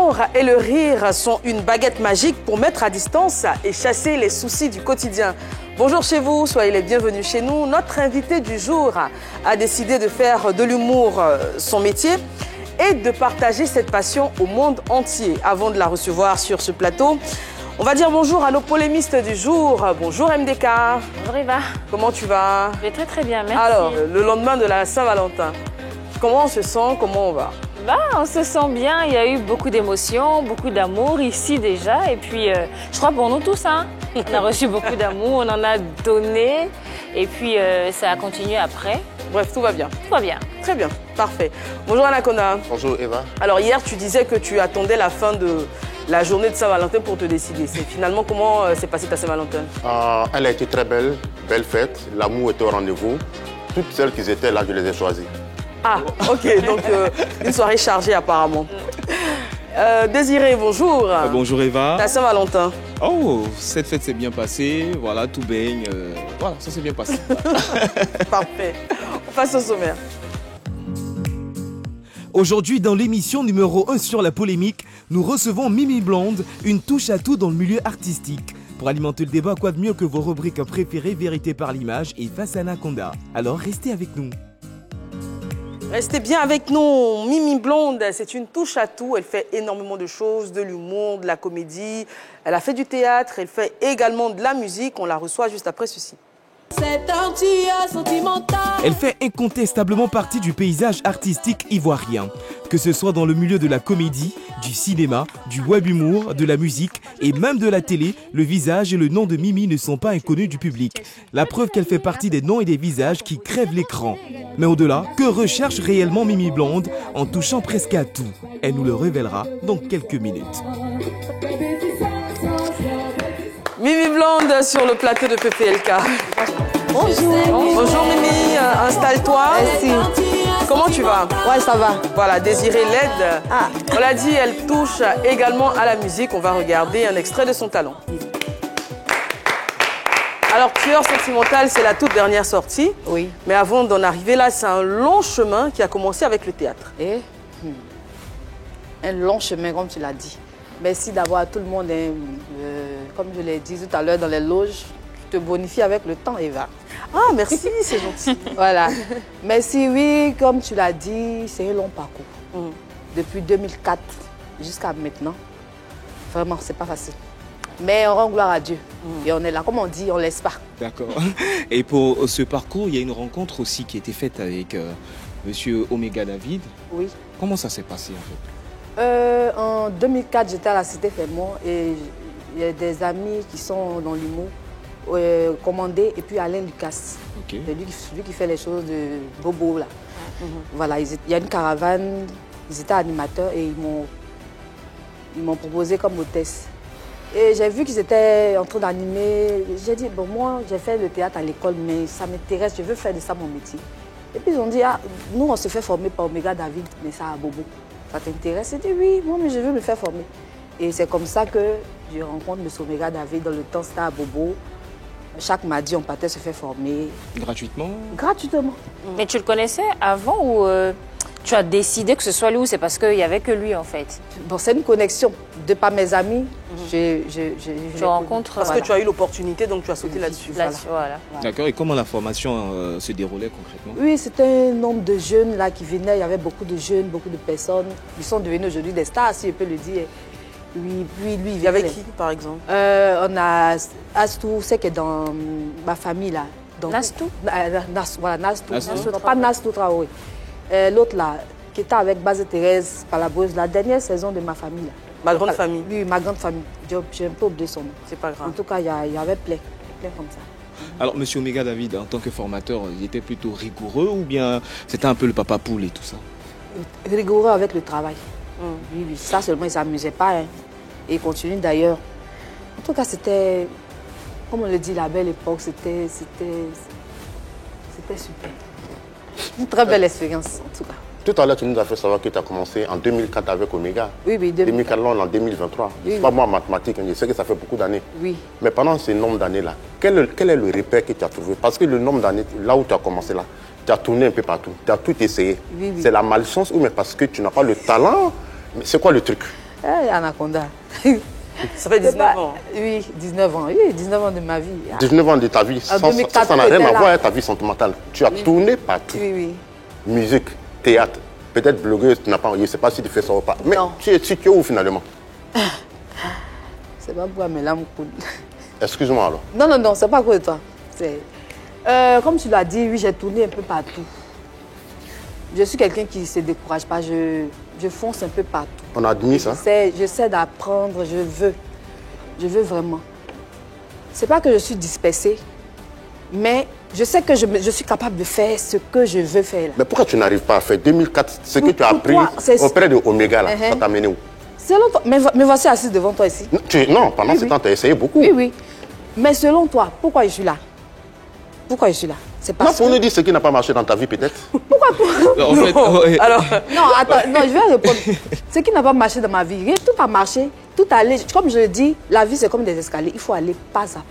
L'humour et le rire sont une baguette magique pour mettre à distance et chasser les soucis du quotidien. Bonjour chez vous, soyez les bienvenus chez nous. Notre invité du jour a décidé de faire de l'humour son métier et de partager cette passion au monde entier. Avant de la recevoir sur ce plateau, on va dire bonjour à nos polémistes du jour. Bonjour MDK. Bonjour Eva. Comment tu vas? Je vais très très bien, merci. Alors, le lendemain de la Saint-Valentin, comment on se sent? Comment on va? On se sent bien, il y a eu beaucoup d'émotions, beaucoup d'amour ici déjà. Et puis, je crois pour nous tous, hein, on a reçu beaucoup d'amour, on en a donné. Et puis, ça a continué après. Bref, tout va bien. Tout va bien. Très bien, parfait. Bonjour Anakona. Bonjour Eva. Alors hier, tu disais que tu attendais la fin de la journée de Saint-Valentin pour te décider. Finalement, comment s'est passée ta Saint-Valentin? Elle a été très belle, belle fête. L'amour était au rendez-vous. Toutes celles qui étaient là, je les ai choisies. Ah, ok, donc une soirée chargée apparemment. Désiré, bonjour. Bonjour Eva. La Saint-Valentin. Oh, cette fête s'est bien passée, voilà, tout baigne, voilà, ça s'est bien passé. Parfait. On passe au sommaire. Aujourd'hui, dans l'émission numéro 1 sur la polémique, nous recevons Mimi Blonde, une touche à tout dans le milieu artistique. Pour alimenter le débat, quoi de mieux que vos rubriques préférées, Vérité par l'image et Face à Anaconda. Alors restez avec nous. Restez bien avec nous. Mimi Blonde, c'est une touche à tout. Elle fait énormément de choses, de l'humour, de la comédie. Elle a fait du théâtre, elle fait également de la musique. On la reçoit juste après ceci. Elle fait incontestablement partie du paysage artistique ivoirien. Que ce soit dans le milieu de la comédie, du cinéma, du web-humour, de la musique et même de la télé, le visage et le nom de Mimi ne sont pas inconnus du public. La preuve qu'elle fait partie des noms et des visages qui crèvent l'écran. Mais au-delà, que recherche réellement Mimi Blonde en touchant presque à tout? Elle nous le révélera dans quelques minutes. Mimi Blonde sur le plateau de PPLK. Bonjour. Bonjour Mimi, installe-toi. Merci. Comment tu vas? Ouais, ça va. Voilà, Désiré l'aide. Ah. On l'a dit, elle touche également à la musique. On va regarder un extrait de son talent. Alors, Tueur sentimental, c'est la toute dernière sortie. Oui. Mais avant d'en arriver là, c'est un long chemin qui a commencé avec le théâtre. Et un long chemin, comme tu l'as dit. Merci d'avoir tout le monde, comme je l'ai dit tout à l'heure dans les loges, je te bonifie avec le temps, Eva. Ah, merci, c'est gentil. Voilà. Merci, oui, comme tu l'as dit, c'est un long parcours. Depuis 2004 jusqu'à maintenant, vraiment, c'est pas facile. Mais on rend gloire à Dieu. Et on est là, comme on dit, on laisse pas. D'accord. Et pour ce parcours, il y a une rencontre aussi qui a été faite avec Monsieur Omega David. Oui. Comment ça s'est passé en fait? En 2004, j'étais à la Cité Fermont et il y a des amis qui sont dans l'humour, Commandé et puis Alain Lucas. Okay. C'est lui qui fait les choses de Bobo là. Voilà, il y a une caravane, ils étaient animateurs et ils m'ont proposé comme hôtesse. Et j'ai vu qu'ils étaient en train d'animer. J'ai dit, bon, moi, j'ai fait le théâtre à l'école, mais ça m'intéresse, je veux faire de ça mon métier. Et puis ils ont dit, ah, nous, on se fait former par Omega David, mais ça à Bobo. Ça t'intéresse? J'ai dit, oui, moi, mais je veux me faire former. Et c'est comme ça que je rencontre M. Omega David dans le temps, c'était à Bobo. Chaque mardi, on partait se faire former. Gratuitement? Gratuitement. Mais tu le connaissais avant ou tu as décidé que ce soit lui ou c'est parce qu'il n'y avait que lui en fait? Bon, c'est une connexion. De par mes amis, Tu rencontres... Parce que tu as eu l'opportunité, donc tu as sauté là-dessus. Voilà. D'accord. Et comment la formation se déroulait concrètement? Oui, c'était un nombre de jeunes là qui venaient. Il y avait beaucoup de jeunes, beaucoup de personnes. Ils sont devenus aujourd'hui des stars, si je peux le dire. Oui, puis lui, Il y avait qui, par exemple? On a Astou, c'est que dans ma famille là. Donc, Nastou? Voilà, Nastou. Nastou. Non, pas Nastou Traoré. L'autre là, qui était avec Base Thérèse Palabreuse, la dernière saison de ma famille là. Ma grande famille. Oui, ma grande famille. J'ai un peu oublié son nom. C'est pas grave. En tout cas, il y avait plein comme ça. Alors, Monsieur Omega David, en tant que formateur, il était plutôt rigoureux ou bien c'était un peu le papa poule et tout ça? Rigoureux avec le travail. Oui, oui. Ça seulement, il ne s'amusait pas. Hein. Et il continue d'ailleurs. En tout cas, c'était, comme on le dit, la belle époque, c'était super. Une très belle expérience, en tout cas. Tout à l'heure, tu nous as fait savoir que tu as commencé en 2004 avec Omega. Oui, oui, 2004, là, on est en 2023. Je ne sais pas moi en mathématiques, je sais que ça fait beaucoup d'années. Oui. Mais pendant ces nombres d'années-là, quel est le repère que tu as trouvé? Parce que le nombre d'années, là où tu as commencé là, tu as tourné un peu partout, tu as tout essayé. Oui, oui. C'est la malchance ou mais parce que tu n'as pas le talent? C'est quoi le truc? Anaconda. Ça fait 19 ans. Oui, 19 ans. Oui, 19 ans de ma vie. 19 ans de ta vie, ça n'a rien à voir avec ta vie sentimentale. Tu as tourné partout. Oui, oui. Musique, théâtre, peut-être blogueuse, tu n'as pas, je ne sais pas si tu fais ça ou pas. Mais non. Tu es où finalement? C'est pas pour mes larmes coulent. Excuse-moi alors. Non, c'est pas à cause de toi. Comme tu l'as dit, oui, j'ai tourné un peu partout. Je suis quelqu'un qui ne se décourage pas, je fonce un peu partout. On a admis ça. J'essaie d'apprendre, je veux vraiment. C'est pas que je suis dispersée, mais je sais que je suis capable de faire ce que je veux faire. Là. Mais pourquoi tu n'arrives pas à faire 2004, ce que tu as appris auprès de Omega, là, ça t'a mené où? Selon toi, me voici assise devant toi ici. Non, pendant ce temps, tu as essayé beaucoup. Oui. Mais selon toi, pourquoi je suis là? Pourquoi je suis là? C'est pas pour nous dire ce qui n'a pas marché dans ta vie, peut-être. Pourquoi En fait, Alors, non, attends, non, je vais répondre. Ce qui n'a pas marché dans ma vie, tout a marché, tout allait. Comme je le dis, la vie, c'est comme des escaliers. Il faut aller pas à pas.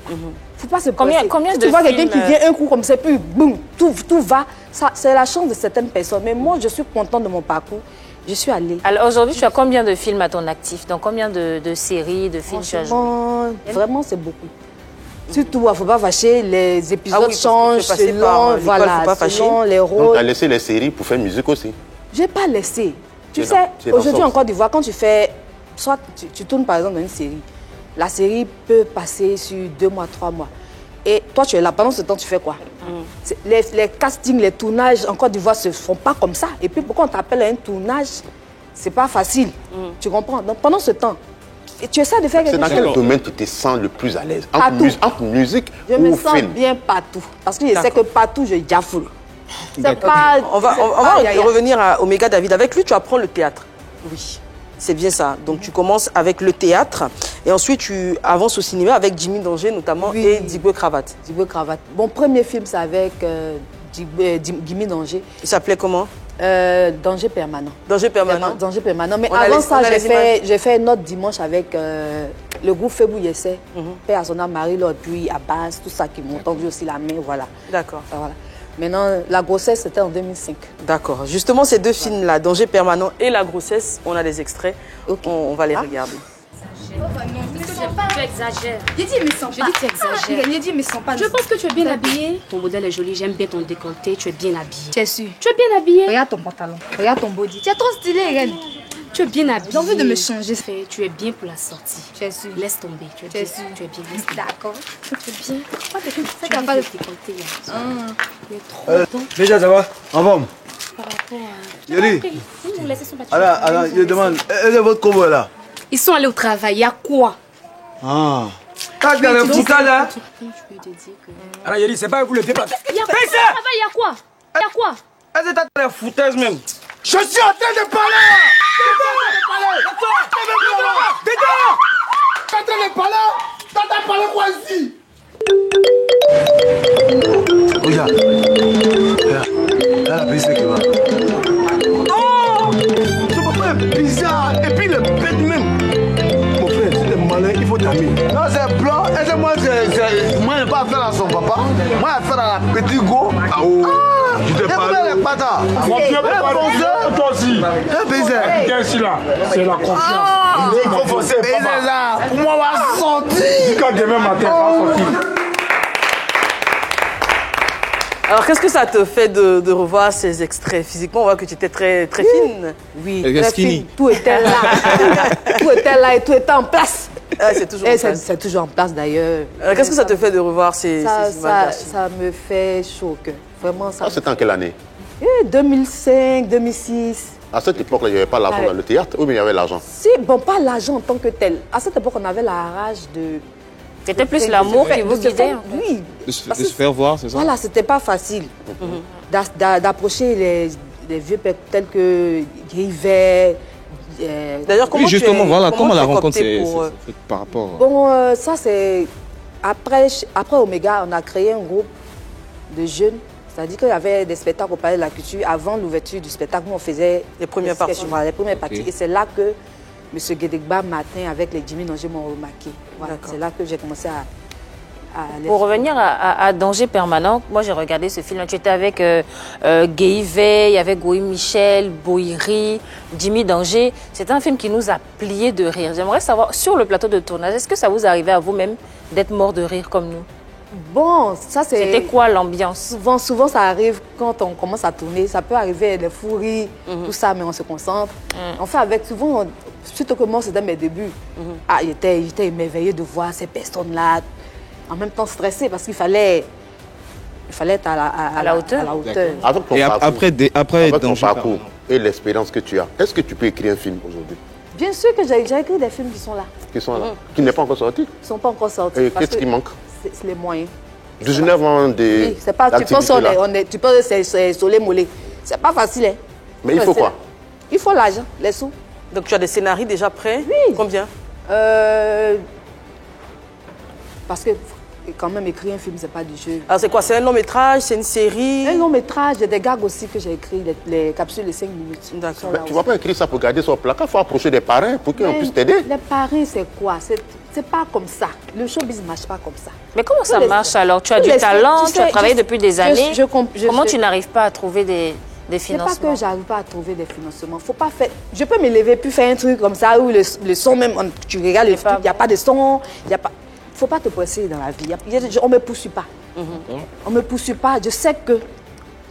Faut pas se presser. Combien si de tu vois quelqu'un films, qui vient un coup comme ça, puis boum, tout va. C'est la chance de certaines personnes. Mais moi, je suis contente de mon parcours. Je suis allée. Alors aujourd'hui, tu as combien de films à ton actif? Donc combien de séries, de films tu as joué? Vraiment, c'est beaucoup. Surtout, il ne faut pas fâcher, les épisodes changent selon, selon les rôles. Donc, tu as laissé les séries pour faire musique aussi? Je n'ai pas laissé. Tu sais, aujourd'hui en Côte d'Ivoire, quand tu fais, soit tu tournes par exemple dans une série, la série peut passer sur 2 mois, 3 mois. Et toi, tu es là. Pendant ce temps, tu fais quoi? Les castings, les tournages en Côte d'Ivoire ne se font pas comme ça. Et puis, pourquoi on t'appelle à un tournage? Ce n'est pas facile. Tu comprends? Donc, pendant ce temps, tu essaies de faire quelque chose. C'est dans quel domaine tu te sens le plus à l'aise? Entre musique ou film? Je me sens film? bien partout. Parce que je sais que partout, je jaffoule. C'est pas... On va revenir à Omega David. Avec lui, tu apprends le théâtre. Oui. C'est bien ça. Donc, tu commences avec le théâtre et ensuite, tu avances au cinéma avec Jimmy Danger notamment et Diboué Cravate. Diboué Cravate. Mon premier film, c'est avec Jimmy Danger. Il s'appelait comment? Danger permanent. Danger permanent. Danger permanent. Mais avant ça, j'ai fait un autre dimanche avec le groupe Febou Yessé, Père à son âme, Marie-Laure, puis Abbas, tout ça qui m'ont tendu aussi la main, voilà. D'accord. Voilà. Maintenant, la grossesse, c'était en 2005. D'accord. Justement, ces deux films-là, Danger permanent et La grossesse, on a des extraits. Okay. On va les regarder. Tu exagères. Yedi, mais sans pas. Je dis tu exagères. Yedi, mais sans pas. Je pense que tu es bien habillée. Ton modèle est joli, j'aime bien ton décolleté, tu es bien habillée. Tu es sûr? Tu es bien habillée. Regarde ton pantalon, regarde ton body. Tu es trop stylée, Reine. Tu es bien habillée. J'ai envie de me changer. Tu es bien pour la sortie. Tu es sûr? Laisse tomber. Tu es bien. Tu es bien. D'accord. Tu es bien. Pourquoi tu c'est pas de décolleté là? Il est trop temps. Déjà, ça va? En forme? Par rapport à... Yoli. Vous laissez son bâtiment. Alors, je demande, est-ce votre convoi là? Ils sont allés au travail, il y a quoi? Ah. Quand tu as le poussage là? Je peux te dire que... Alors, Yoli, c'est pas vous le débat. Il y a quoi? Il y a quoi? Il y a quoi? Est-ce que t'as la foutaise même? Je suis en train de parler! Dédé! T'es en train de parler? T'as parlé quoi ici? Regarde. Là, la bise qui va. Oh! Ce papa est bizarre. Et puis il est bête même. Mon frère, c'est des malins, il faut t'aimer. Non, c'est blanc. Et moi, moi, je n'ai pas affaire à son papa. Moi, j'ai affaire à la petite go. Ah oh! Tu t'es parlé. Les patas. Mon Dieu, toi aussi. Qu'est-ce qu'il a? C'est la confiance. Il faut forcer, papa. Pour moi, on va sortir. Quand demain matin, on va sortir. Alors, qu'est-ce que ça te fait de revoir ces extraits? Physiquement, on voit que tu étais très fine. Oui, très fine. Tout était là. Tout était là et tout était en place. Ah, c'est toujours en place. C'est toujours en place d'ailleurs. Qu'est-ce que ça te fait de revoir ces images? Ça me fait chaud au cœur. Vraiment, ça. C'était en quelle année? 2005, 2006. À cette époque-là, il n'y avait pas l'argent dans le théâtre ou bien il y avait l'argent? Si, bon, pas l'argent en tant que tel. À cette époque, on avait la rage de... C'était plus l'amour qui vous guidait. Oui. De se faire voir, c'est ça? Voilà, c'était pas facile d'approcher les vieux pères tels que Grivet. D'ailleurs, comment justement, voilà, comment la rencontre c'est par rapport... Bon, ça c'est... Après Omega, on a créé un groupe de jeunes. C'est-à-dire qu'il y avait des spectacles au Palais de la Culture. Avant l'ouverture du spectacle, on faisait les premières parties. Voilà, les premières parties. Et c'est là que M. Guédegba Martin, avec les Jimmy Danger, m'ont remarqué. Voilà, c'est là que j'ai commencé Pour revenir à Danger Permanent, moi j'ai regardé ce film. Tu étais avec Guéhivet, il y avait Goï Michel, Boïri, Jimmy Danger. C'était un film qui nous a plié de rire. J'aimerais savoir, sur le plateau de tournage, est-ce que ça vous arrivait à vous-même d'être mort de rire comme nous? Bon, ça c'est... C'était quoi l'ambiance? Souvent ça arrive quand on commence à tourner. Ça peut arriver des fous rires, tout ça, mais on se concentre. On fait avec, souvent, surtout que moi c'était mes débuts. Ah, j'étais émerveillée de voir ces personnes-là, en même temps stressée parce qu'il fallait être à la hauteur. Et après ton parcours et l'expérience que tu as, est-ce que tu peux écrire un film aujourd'hui? Bien sûr que j'ai écrit des films qui sont là. Qui sont là, qui n'est pas encore sorti? Ils ne sont pas encore sortis. Et qu'est-ce qui manque? C'est les moyens. 19 ans de... Oui, c'est pas, tu penses tu peux c'est soleil mollet. C'est pas facile. Hein. Mais il faut quoi? Il faut l'argent, les sous. Donc tu as des scénarios déjà prêts? Oui. Combien? Parce que quand même écrire un film, c'est pas du jeu. Alors c'est quoi? C'est un long métrage? C'est une série? Un long métrage, j'ai des gags aussi que j'ai écrit, les capsules de 5 minutes. D'accord. Tu ne vas pas écrire ça pour garder son placard, il faut approcher des parrains pour qu'on puisse t'aider. Les parrains, c'est quoi? C'est pas comme ça. Le showbiz ne marche pas comme ça. Mais comment ça marche alors? Tu as du talent, tu as travaillé depuis des années. Comment tu n'arrives pas à trouver des financements? C'est pas que j'arrive pas à trouver des financements. Faut pas faire... Je peux me lever puis faire un truc comme ça où le son même, tu regardes le truc, il n'y a pas de son, il n'y a pas... Faut pas te presser dans la vie. On ne me poursuit pas. On ne me poursuit pas. Je sais que,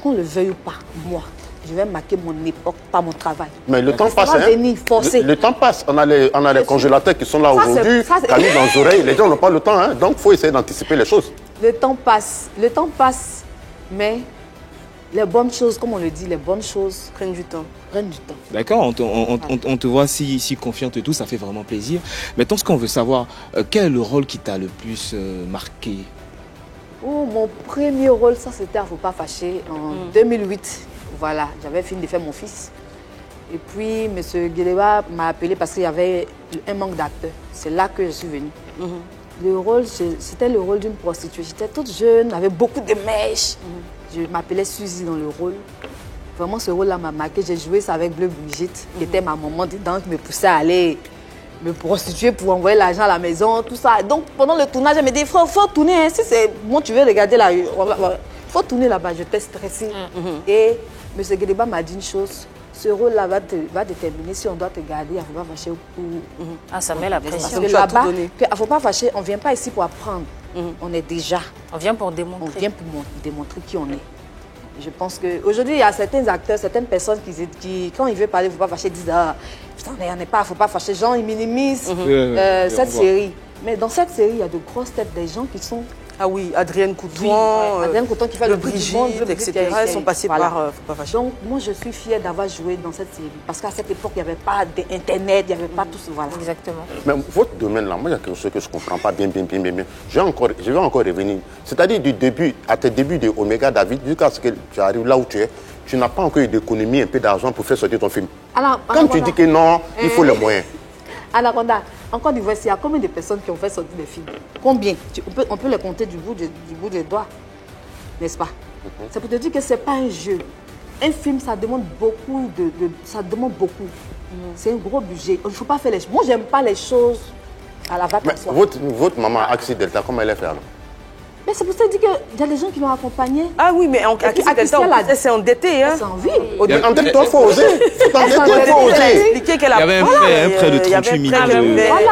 qu'on le veuille ou pas, moi, je vais marquer mon époque par mon travail. Mais le temps passe. Le temps passe. On a les congélateurs qui sont là aujourd'hui, calés dans les oreilles. Les gens n'ont pas le temps. Hein. Donc, il faut essayer d'anticiper les choses. Le temps passe. Le temps passe. Mais les bonnes choses, comme on le dit, les bonnes choses prennent du temps. D'accord, on te voit si confiante et tout, ça fait vraiment plaisir. Maintenant, ce qu'on veut savoir, quel est le rôle qui t'a le plus marqué? Mon premier rôle, ça c'était à Faut pas fâcher en 2008. Voilà, j'avais fini de faire mon fils. Et puis, M. Guéléba m'a appelé parce qu'il y avait un manque d'acteurs. C'est là que je suis venue. Le rôle, c'était le rôle d'une prostituée. J'étais toute jeune, avec beaucoup de mèches. Je m'appelais Suzy dans le rôle. Vraiment, ce rôle-là m'a marqué. J'ai joué ça avec Bleu Brigitte, qui était ma maman dedans, qui me poussait à aller me prostituer pour envoyer l'argent à la maison, tout ça. Donc, pendant le tournage, elle me dit, il faut tourner. Hein. Si c'est bon, tu veux regarder là, il faut tourner là-bas. J'étais stressée. Et M. Guédéba m'a dit une chose. Ce rôle-là va déterminer si on doit te garder, il ne faut pas fâcher ou... Ah, ça met la pression. Parce que là-bas, il ne faut pas fâcher, on ne vient pas ici pour apprendre. On est déjà... On vient pour démontrer. On vient pour démontrer qui on est. Je pense qu'aujourd'hui, il y a certains acteurs, certaines personnes qui quand ils veulent parler, il ne faut pas fâcher, disent « Ah, putain, il n'y en a pas, il ne faut pas fâcher ». Les gens, ils minimisent cette série. Mais dans cette série, il y a de grosses têtes des gens qui sont... Ah oui, Adrienne Coutouan, Adrienne Coutouan qui fait le Brigitte, etc. Elles sont passées par Faut pas fâcher. Donc, moi, je suis fière d'avoir joué dans cette série. Parce qu'à cette époque, il n'y avait pas d'Internet, il n'y avait pas tout ça. Voilà. Exactement. Mais votre domaine-là, moi, il y a quelque chose que je ne comprends pas bien. Je vais encore revenir. C'est-à-dire, à tes débuts de Omega David, jusqu'à ce que tu arrives là où tu es, tu n'as pas encore eu d'économie, un peu d'argent pour faire sortir ton film. Alors, quand tu dis que non, il faut les moyens. Anaconda, en Côte d'Ivoire, il y a combien de personnes qui ont fait sortir des films? Combien? On peut les compter du bout des doigts, n'est-ce pas? C'est pour te dire que ce n'est pas un jeu. Un film, ça demande beaucoup. C'est un gros budget. Il ne faut pas faire les choses. Moi, je n'aime pas les choses à la va-t-en-soi. Votre maman, Axi Delta, comment elle est fait alors? Mais c'est pour ça qu'il y a des gens qui l'ont accompagnée. Ah oui, mais Axi Delta, elle s'est endettée. Hein. Elle s'en vit. Endette-toi, il faut oser. Il faut oser. Il y avait un prêt de 38 millions.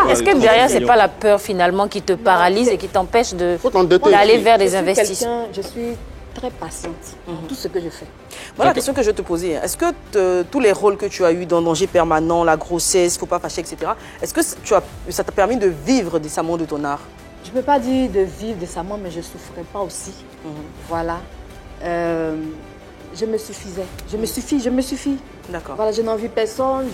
Est-ce que derrière, ce n'est pas la peur finalement qui te paralyse et qui t'empêche d'aller vers des investissements? Je suis très patiente dans tout ce que je fais. Voilà la question que je te posais. Est-ce que tous les rôles que tu as eus dans Danger Permanent, la grossesse, Faut pas fâcher, etc., est-ce que ça t'a permis de vivre décemment de ton art? Je ne peux pas dire de vivre décemment, mais je ne souffrais pas aussi. Voilà. Je me suffisais. Je me suffis. D'accord. Voilà, je n'envie personne.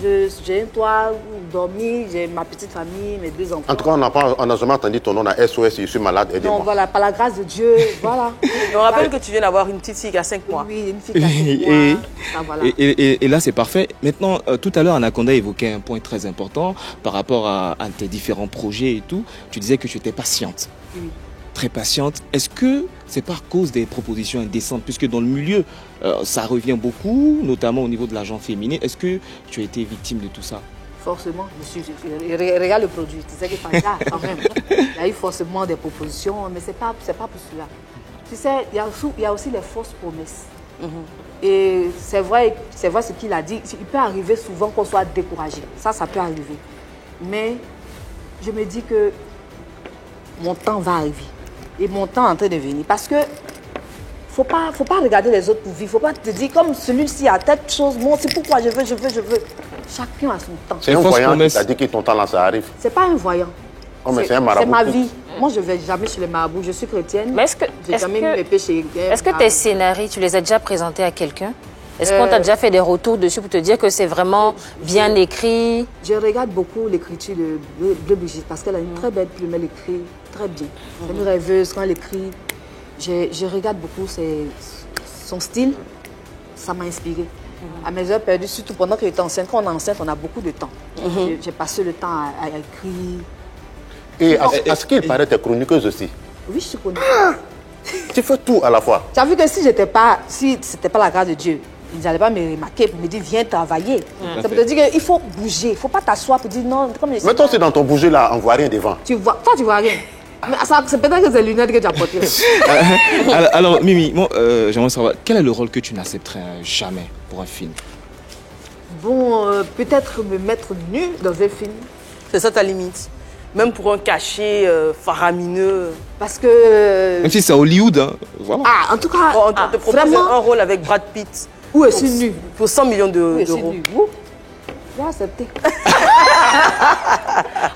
J'ai un toit où dormir, j'ai ma petite famille, mes 2 enfants. En tout cas, on n'a jamais entendu ton nom à SOS, je suis malade, aidez-moi. Non, voilà, par la grâce de Dieu, voilà. On rappelle que tu viens d'avoir une petite fille qui a 5 mois. Oui, une fille qui a 5 mois. Voilà. Et là, c'est parfait. Maintenant, tout à l'heure, Anaconda évoquait un point très important par rapport à tes différents projets et tout. Tu disais que tu étais patiente. Oui. Très patiente. Est-ce que c'est par cause des propositions indécentes, puisque dans le milieu, ça revient beaucoup, notamment au niveau de l'argent féminin. Est-ce que tu as été victime de tout ça? Forcément, regarde le produit. Tu sais qu'il fallait quand même. Il y a eu forcément des propositions, mais c'est pas pour cela. Tu sais, il y a aussi les fausses promesses. Et c'est vrai ce qu'il a dit. Il peut arriver souvent qu'on soit découragé. Ça peut arriver. Mais je me dis que mon temps va arriver. Et mon temps est en train de venir. Parce que faut pas regarder les autres pour vivre. Faut pas te dire comme celui-ci a telle chose. Moi, c'est pourquoi je veux. Chacun a son temps. C'est un voyant qui t'a dit que ton temps là, ça arrive. C'est pas un voyant. Oh, mais c'est un marabout. C'est ma vie. Moi, je ne vais jamais chez les marabouts. Je suis chrétienne. Mais est-ce que tes scénarios, tu les as déjà présentés à quelqu'un? Est-ce qu'on t'a déjà fait des retours dessus pour te dire que c'est vraiment bien écrit? Je regarde beaucoup l'écriture de Bleu Brigitte parce qu'elle a une très belle plume. Elle écrit très bien. C'est une rêveuse. Quand elle écrit, je regarde beaucoup son style. Ça m'a inspirée. À mes heures perdues, surtout pendant que j'étais enceinte. Quand on est enceinte, on a beaucoup de temps. J'ai passé le temps à écrire. Et à ce qu'il paraît, tu es chroniqueuse aussi. Oui, je suis chroniqueuse. Tu fais tout à la fois. Tu as vu que si c'était pas la grâce de Dieu, ils n'allaient pas me remarquer pour me dire viens travailler. Ça veut dire qu'il faut bouger. Il ne faut pas t'asseoir pour dire non. Mais toi, c'est dans ton bouger là, on ne voit rien devant. Toi, tu vois rien. C'est peut-être que c'est les lunettes que tu as portées. Alors, Mimi, moi, j'aimerais savoir, quel est le rôle que tu n'accepterais jamais pour un film? Bon, peut-être me mettre nue dans un film. C'est ça ta limite? Même pour un cachet faramineux. Parce que... Même si c'est Hollywood, hein, voilà. En tout cas, on te propose un rôle avec Brad Pitt. Où est-ce nu? Pour 100 millions d'euros. J'ai accepté.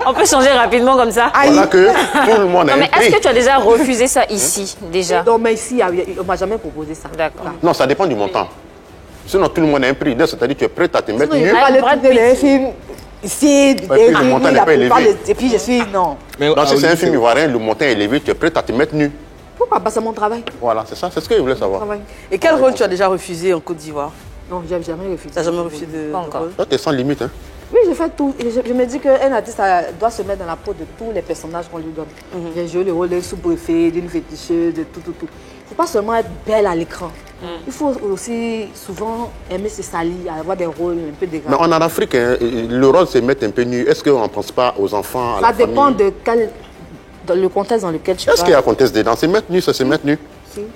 On peut changer rapidement comme ça. Voilà que tout le monde a mais est-ce que tu as déjà refusé ça ici, déjà? Non, mais ici, on ne m'a jamais proposé ça. D'accord. Non, ça dépend du montant. Sinon, tout le monde a un prix. C'est-à-dire que tu es prête à te mettre nu. Je vais aller tourner les films ici, et puis je suis... Non. Donc, si c'est un film ivoirien, le montant est élevé, tu es prête à te mettre nu. Pourquoi pas? C'est mon travail. Voilà, c'est ça, c'est ce que je voulais savoir. Et quel rôle tu as déjà refusé en Côte d'Ivoire? Non, je n'ai jamais refusé. Tu n'as jamais refusé de rôle? Toi, tu es sans limite, hein? Oui, je fais tout. Je me dis qu'un artiste doit se mettre dans la peau de tous les personnages qu'on lui donne. J'ai joué le rôle d'un sous-préfet, d'une féticheuse, de tout. Il ne faut pas seulement être belle à l'écran. Il faut aussi souvent aimer se salir, avoir des rôles un peu dégradés. Mais en Afrique, hein, le rôle c'est mettre un peu nu. Est-ce qu'on ne pense pas aux enfants, à la famille? Ça dépend dans le contexte dans lequel tu vas. Est-ce qu'il y a un contexte dedans? C'est mettre nu, ça c'est mettre nu.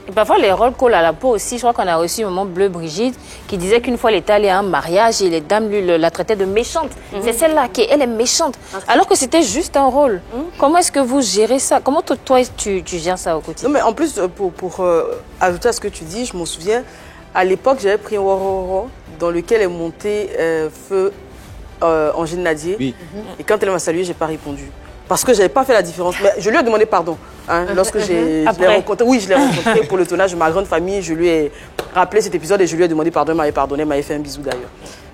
Et parfois, les rôles collent à la peau aussi. Je crois qu'on a reçu un moment Bleu Brigitte qui disait qu'une fois, elle était allée à un mariage et les dames lui la traitaient de méchante. C'est celle-là qui elle est méchante. Alors que c'était juste un rôle. Comment est-ce que vous gérez ça? Comment toi, tu gères ça au quotidien? Non, mais en plus, pour ajouter à ce que tu dis, je m'en souviens, à l'époque, j'avais pris un Waroro dans lequel est monté Feu Angèle Nadier. Oui. Et quand elle m'a salué, je n'ai pas répondu. Parce que je n'avais pas fait la différence. Mais je lui ai demandé pardon. Hein, lorsque je l'ai rencontré. Oui, je l'ai rencontré pour le tournage de Ma Grande Famille. Je lui ai rappelé cet épisode et je lui ai demandé pardon. Elle m'avait pardonné, elle m'avait fait un bisou d'ailleurs.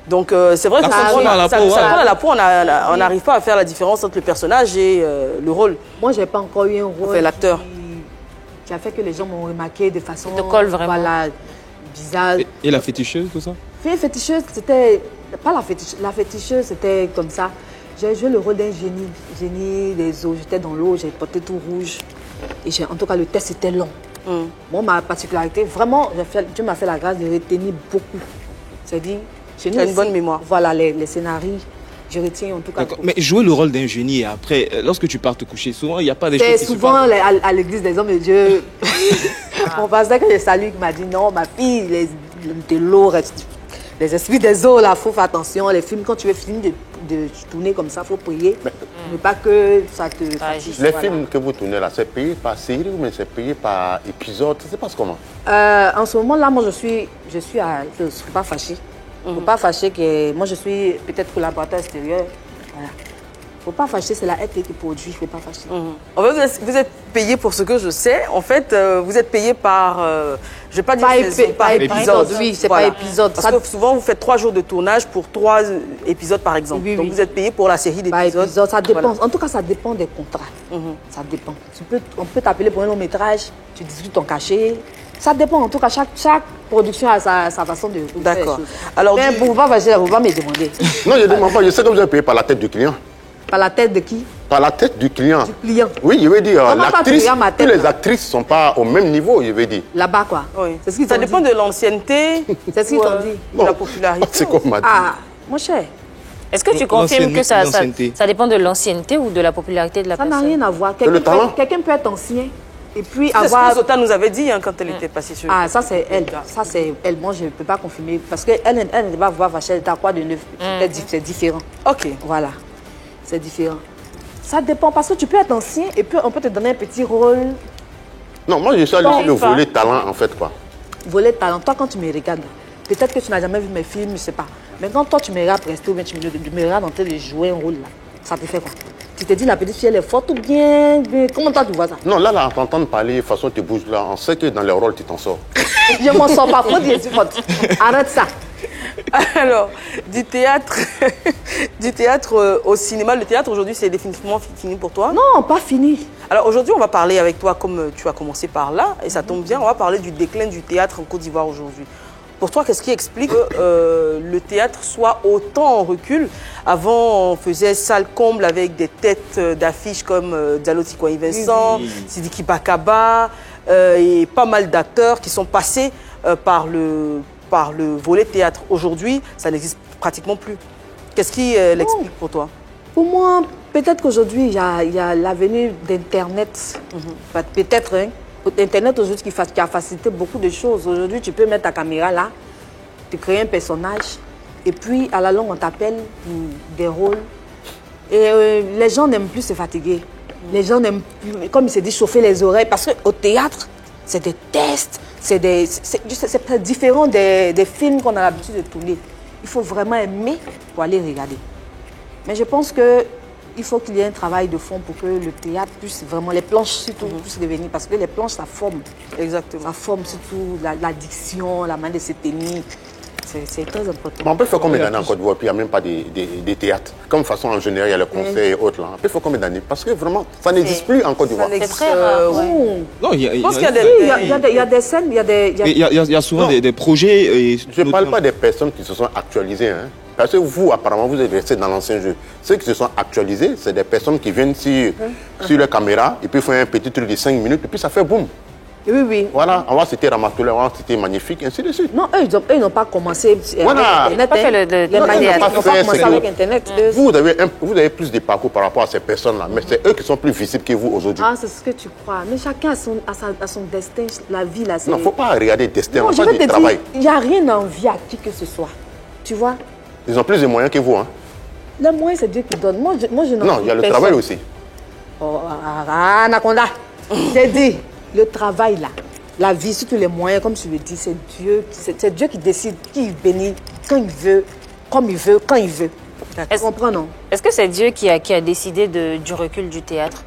Donc c'est vrai que ça prend à la peau. On n'arrive pas à faire la différence entre le personnage et le rôle. Moi, je n'ai pas encore eu un rôle. Fait l'acteur. Qui a fait que les gens m'ont remarqué de façon... De colle vraiment. Voilà, bizarre. Et la féticheuse, tout ça? Féticheuse, c'était... Pas la féticheuse. La féticheuse, c'était comme ça. J'ai joué le rôle d'un génie des eaux. J'étais dans l'eau, j'ai porté tout rouge. Et en tout cas, le test était long. Bon, ma particularité, vraiment, Dieu m'a fait la grâce de retenir beaucoup. C'est-à-dire, tu as une bonne mémoire. Voilà, les scénarios, je retiens en tout cas. Mais jouer le rôle d'un génie et après, lorsque tu pars te coucher, souvent, il n'y a pas des choses qui souvent, à l'église des hommes de Dieu, mon pasteur que j'ai salué qui m'a dit non, ma fille, de l'eau, les esprits des eaux, là, il faut faire attention. Les films, quand tu veux finir de tourner comme ça, il faut prier. Ne pas que ça te... Les films que vous tournez là, c'est payé par série ou c'est payé par épisode? Ça se passe comment? En ce moment-là, moi, je suis je ne suis pas fâchée. Il ne faut pas fâcher que... Moi, je suis peut-être collaborateur extérieur. Voilà. Il ne faut pas fâcher, c'est la RT qui produit, il ne faut pas fâcher. En fait, vous êtes payé pour ce que je sais. En fait, vous êtes payé par... je ne vais pas dire par épisode. Oui, c'est par épisode. Parce que souvent, vous faites 3 jours de tournage pour 3 épisodes, par exemple. Oui, donc, vous êtes payé pour la série d'épisodes. Ça dépend. Voilà. En tout cas, ça dépend des contrats. Ça dépend. On peut t'appeler pour un long métrage, tu discutes ton cachet. Ça dépend. En tout cas, chaque production a sa façon de faire. D'accord. Alors, mais vous ne pouvez pas me demander. Non, je ne demande pas. Je sais que vous êtes payé par la tête du client. Par la tête de qui? Par la tête du client. Du client. Oui, je veux dire, l'actrice, toutes les actrices ne sont pas au même niveau, je veux dire. Là-bas, quoi. Oui. Ça dépend de l'ancienneté. C'est ce qu'ils t'ont dit. De la popularité. C'est comme m'a dit. Ah, mon cher. Est-ce que tu confirmes que ça l'ancienneté. dépend de l'ancienneté ou de la popularité de la Ça personne? n'a rien à voir. le talent. Quelqu'un peut être ancien et puis C'est avoir... ce que Zota nous avait dit hein, quand elle était passée sur... Ah, ça c'est elle. Ça c'est elle. Moi, je ne peux pas confirmer. Parce qu'elle ne va voir Vachel, t'as quoi de neuf? C'est différent. Ok. Voilà. C'est différent. Ça dépend parce que tu peux être ancien et puis on peut te donner un petit rôle, Non, moi, je suis allé sur le volet talent, en fait, quoi. volet de talent. Toi, quand tu me regardes, peut-être que tu n'as jamais vu mes films, je ne sais pas. Mais quand toi, tu me regardes rester ou bien tu me regardes en train de jouer un rôle, là, ça te fait quoi? Tu te dis, la petite fille, elle est forte ou bien... Comment toi, tu vois ça? Non, là, en t'entendant parler, façon tu bouges là, on sait que dans les rôles, tu t'en sors. Je m'en sors pas, faut dire, arrête ça. Alors, du théâtre, au cinéma, le théâtre aujourd'hui, c'est définitivement fini pour toi? Non, pas fini. Alors aujourd'hui, on va parler avec toi, comme tu as commencé par là, et ça tombe bien, on va parler du déclin du théâtre en Côte d'Ivoire aujourd'hui. Pour toi, qu'est-ce qui explique que le théâtre soit autant en recul? Avant, on faisait salle comble avec des têtes d'affiches comme Diallo Tikoyi Vincent, Sidiki Bakaba, et pas mal d'acteurs qui sont passés par le volet théâtre. Aujourd'hui, ça n'existe pratiquement plus. Qu'est-ce qui l'explique pour toi? Pour moi, peut-être qu'aujourd'hui, il y a l'avenue d'Internet. Peut-être, hein. Internet aujourd'hui qui a facilité beaucoup de choses. Aujourd'hui, tu peux mettre ta caméra là, tu crées un personnage, et puis à la longue, on t'appelle pour des rôles. Et les gens n'aiment plus se fatiguer. Les gens n'aiment plus, comme il se dit, chauffer les oreilles. Parce qu'au théâtre, c'est des tests, c'est différent des films qu'on a l'habitude de tourner. Il faut vraiment aimer pour aller regarder. Mais je pense qu'il faut qu'il y ait un travail de fond pour que le théâtre puisse vraiment, les planches surtout, puissent revenir. Parce que les planches, ça forme. Exactement. Ça forme surtout la diction, la manière de se tenir. C'est très important. Mais on peut faire combien d'années en Côte d'Ivoire, puis il n'y a même pas de théâtre. Comme façon en général, il y a les concerts et autres. Là. On peut faire combien d'années? Parce que vraiment, ça n'existe plus en Côte d'Ivoire. C'est très rare. Non, Je pense qu'il y a Il y a des scènes, il y a souvent des projets. Et Je ne parle pas des personnes qui se sont actualisées. Hein. Parce que vous, apparemment, vous êtes restés dans l'ancien jeu. Ceux qui se sont actualisés, c'est des personnes qui viennent sur la caméra et puis font un petit truc de 5 minutes et puis ça fait boum. Oui, oui. Voilà, on va citer Ramatoulaye, on va citer Magnifique, ainsi de suite. Non, eux, ils n'ont pas commencé Voilà. avec Internet. Pas fait Les non, manières, ils n'ont ils pas n'ont pas fait, commencé c'est avec que Internet. Vous avez plus de parcours par rapport à ces personnes-là, mais c'est eux qui sont plus visibles que vous aujourd'hui. Ah, c'est ce que tu crois. Mais chacun a son destin, la vie là. Non, il ne faut pas regarder le destin, Non, on je parle vais du te travail. dire, il n'y a rien à envier à qui que ce soit. Tu vois? Ils ont plus de moyens que vous. Hein. Le moyen, c'est Dieu qui donne. Moi, je Non, il y a le travail aussi. Oh, Anaconda. J'ai dit, le travail là, la vie, surtout les moyens, comme tu le dis, c'est Dieu qui décide, qui bénit, quand il veut, comme il veut, quand il veut. Tu comprends, non? Est-ce que c'est Dieu qui a décidé du recul du théâtre?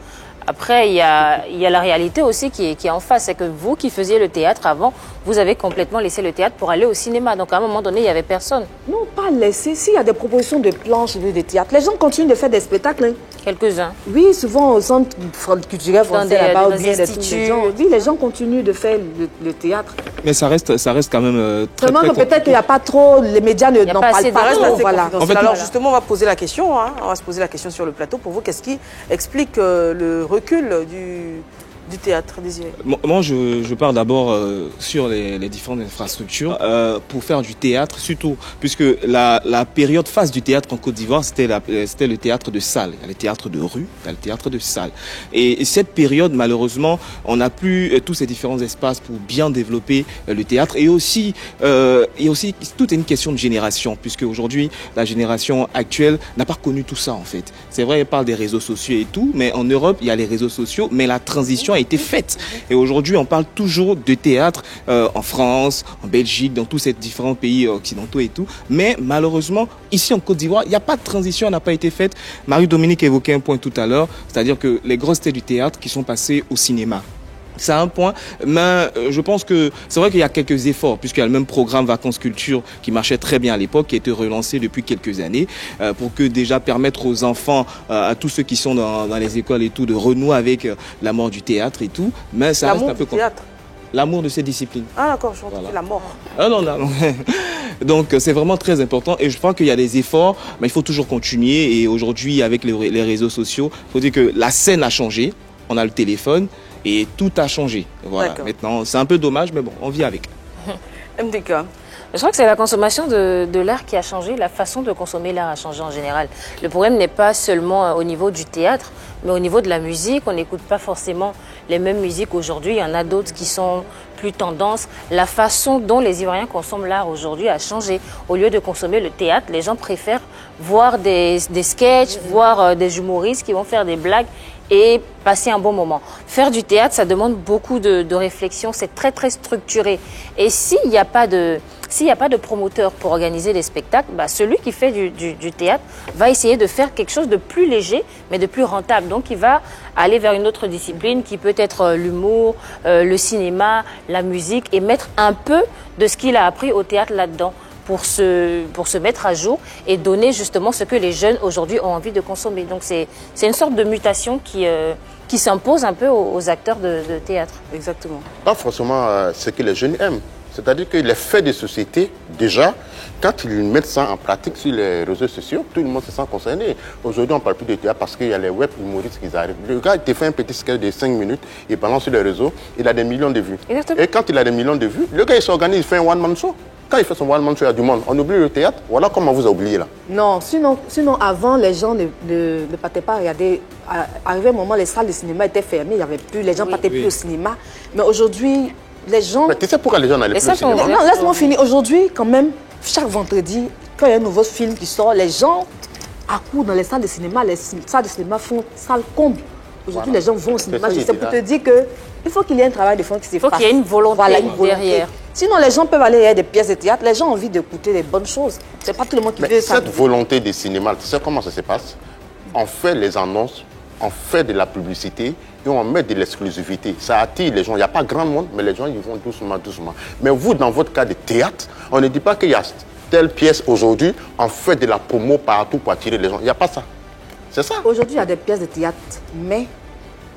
Après, il y a la réalité aussi qui est en face. C'est que vous qui faisiez le théâtre avant, vous avez complètement laissé le théâtre pour aller au cinéma. Donc à un moment donné, il n'y avait personne. Non, pas laisser. S'il y a des propositions de planches, de théâtre, les gens continuent de faire des spectacles. Hein. Quelques-uns. Oui, souvent au centre culturel français, là-bas, ou bien instituts. les gens continuent de faire le théâtre. Mais ça reste quand même très, Seulement très que peut-être qu'il n'y a pas trop, les médias n'en pas parlent assez pas de trop. Reste assez Voilà. confidentiel. En fait, Alors voilà. justement, on va poser la question, hein. On va se poser la question sur le plateau. Pour vous, qu'est-ce qui explique le recul du théâtre, Désiré? Moi, je pars d'abord sur les différentes infrastructures pour faire du théâtre, surtout puisque la période phase du théâtre en Côte d'Ivoire, c'était le théâtre de salle. Il y a le théâtre de rue, il y a le théâtre de salle. Et cette période, malheureusement, on n'a plus tous ces différents espaces pour bien développer le théâtre. Et aussi, tout est une question de génération, puisque aujourd'hui, la génération actuelle n'a pas connu tout ça, en fait. C'est vrai, elle parle des réseaux sociaux et tout, mais en Europe, il y a les réseaux sociaux, mais la transition a été faite. Et aujourd'hui, on parle toujours de théâtre en France, en Belgique, dans tous ces différents pays occidentaux et tout. Mais malheureusement, ici en Côte d'Ivoire, il n'y a pas de transition, elle n'a pas été faite. Marie-Dominique évoquait un point tout à l'heure, c'est-à-dire que les grosses têtes du théâtre qui sont passées au cinéma. C'est un point, mais je pense que c'est vrai qu'il y a quelques efforts, puisqu'il y a le même programme Vacances Culture qui marchait très bien à l'époque, qui a été relancé depuis quelques années, pour que déjà permettre aux enfants, à tous ceux qui sont dans les écoles et tout, de renouer avec l'amour du théâtre et tout. Mais ça reste un peu théâtre. L'amour de ces disciplines. Ah d'accord, je pense que la mort. Ah non. Donc c'est vraiment très important et je crois qu'il y a des efforts, mais il faut toujours continuer. Et aujourd'hui, avec les réseaux sociaux, il faut dire que la scène a changé. On a le téléphone. Et tout a changé. Voilà. Maintenant, c'est un peu dommage, mais bon, on vit avec. MDK. Je crois que c'est la consommation de l'art qui a changé, la façon de consommer l'art a changé en général. Le problème n'est pas seulement au niveau du théâtre, mais au niveau de la musique. On n'écoute pas forcément les mêmes musiques aujourd'hui. Il y en a d'autres qui sont plus tendance. La façon dont les Ivoiriens consomment l'art aujourd'hui a changé. Au lieu de consommer le théâtre, les gens préfèrent voir des sketchs, voir des humoristes qui vont faire des blagues et passer un bon moment. Faire du théâtre, ça demande beaucoup de réflexion, c'est très très structuré. Et s'il n'y a pas de promoteur pour organiser les spectacles, bah, celui qui fait du théâtre va essayer de faire quelque chose de plus léger, mais de plus rentable. Donc il va aller vers une autre discipline qui peut être l'humour, le cinéma, la musique, et mettre un peu de ce qu'il a appris au théâtre là-dedans, pour se mettre à jour et donner justement ce que les jeunes aujourd'hui ont envie de consommer. Donc c'est une sorte de mutation qui s'impose un peu aux acteurs de théâtre. Exactement. Pas forcément ce que les jeunes aiment. C'est-à-dire que les faits de société, déjà, quand ils mettent ça en pratique sur les réseaux sociaux, tout le monde se sent concerné. Aujourd'hui, on ne parle plus de théâtre parce qu'il y a les web humoristes qui arrivent. Le gars, il te fait un petit sketch de 5 minutes, il balance sur les réseaux, il a des millions de vues. Exactement. Et quand il a des millions de vues, le gars, il s'organise, il fait un one-man show. Quand il fait son one-man show, il y a du monde. On oublie le théâtre. Voilà comment vous a oublié là. Non, sinon avant, les gens ne partaient pas regarder. Arrivé un moment, les salles de cinéma étaient fermées, il n'y avait plus, les gens ne partaient plus au cinéma. Mais aujourd'hui, les gens... Mais tu sais pourquoi les gens n'allaient plus au cinéma? Non, laisse-moi finir. Aujourd'hui, quand même, chaque vendredi, quand il y a un nouveau film qui sort, les gens accourent dans les salles de cinéma. Les salles de cinéma font salle comble. Aujourd'hui, les gens vont au cinéma. C'est pour te dire qu'il faut qu'il y ait un travail de fond qui se fasse. Il faut qu'il y ait une volonté, derrière. Sinon, les gens peuvent aller regarder des pièces de théâtre. Les gens ont envie d'écouter des bonnes choses. C'est pas tout le monde qui veut ça. Cette volonté du cinéma, tu sais comment ça se passe? On fait les annonces, on fait de la publicité et on met de l'exclusivité. Ça attire les gens. Il n'y a pas grand monde, mais les gens, ils vont doucement, doucement. Mais vous, dans votre cas de théâtre, on ne dit pas qu'il y a telle pièce aujourd'hui, on fait de la promo partout pour attirer les gens. Il n'y a pas ça. C'est ça. Aujourd'hui, il y a des pièces de théâtre, mais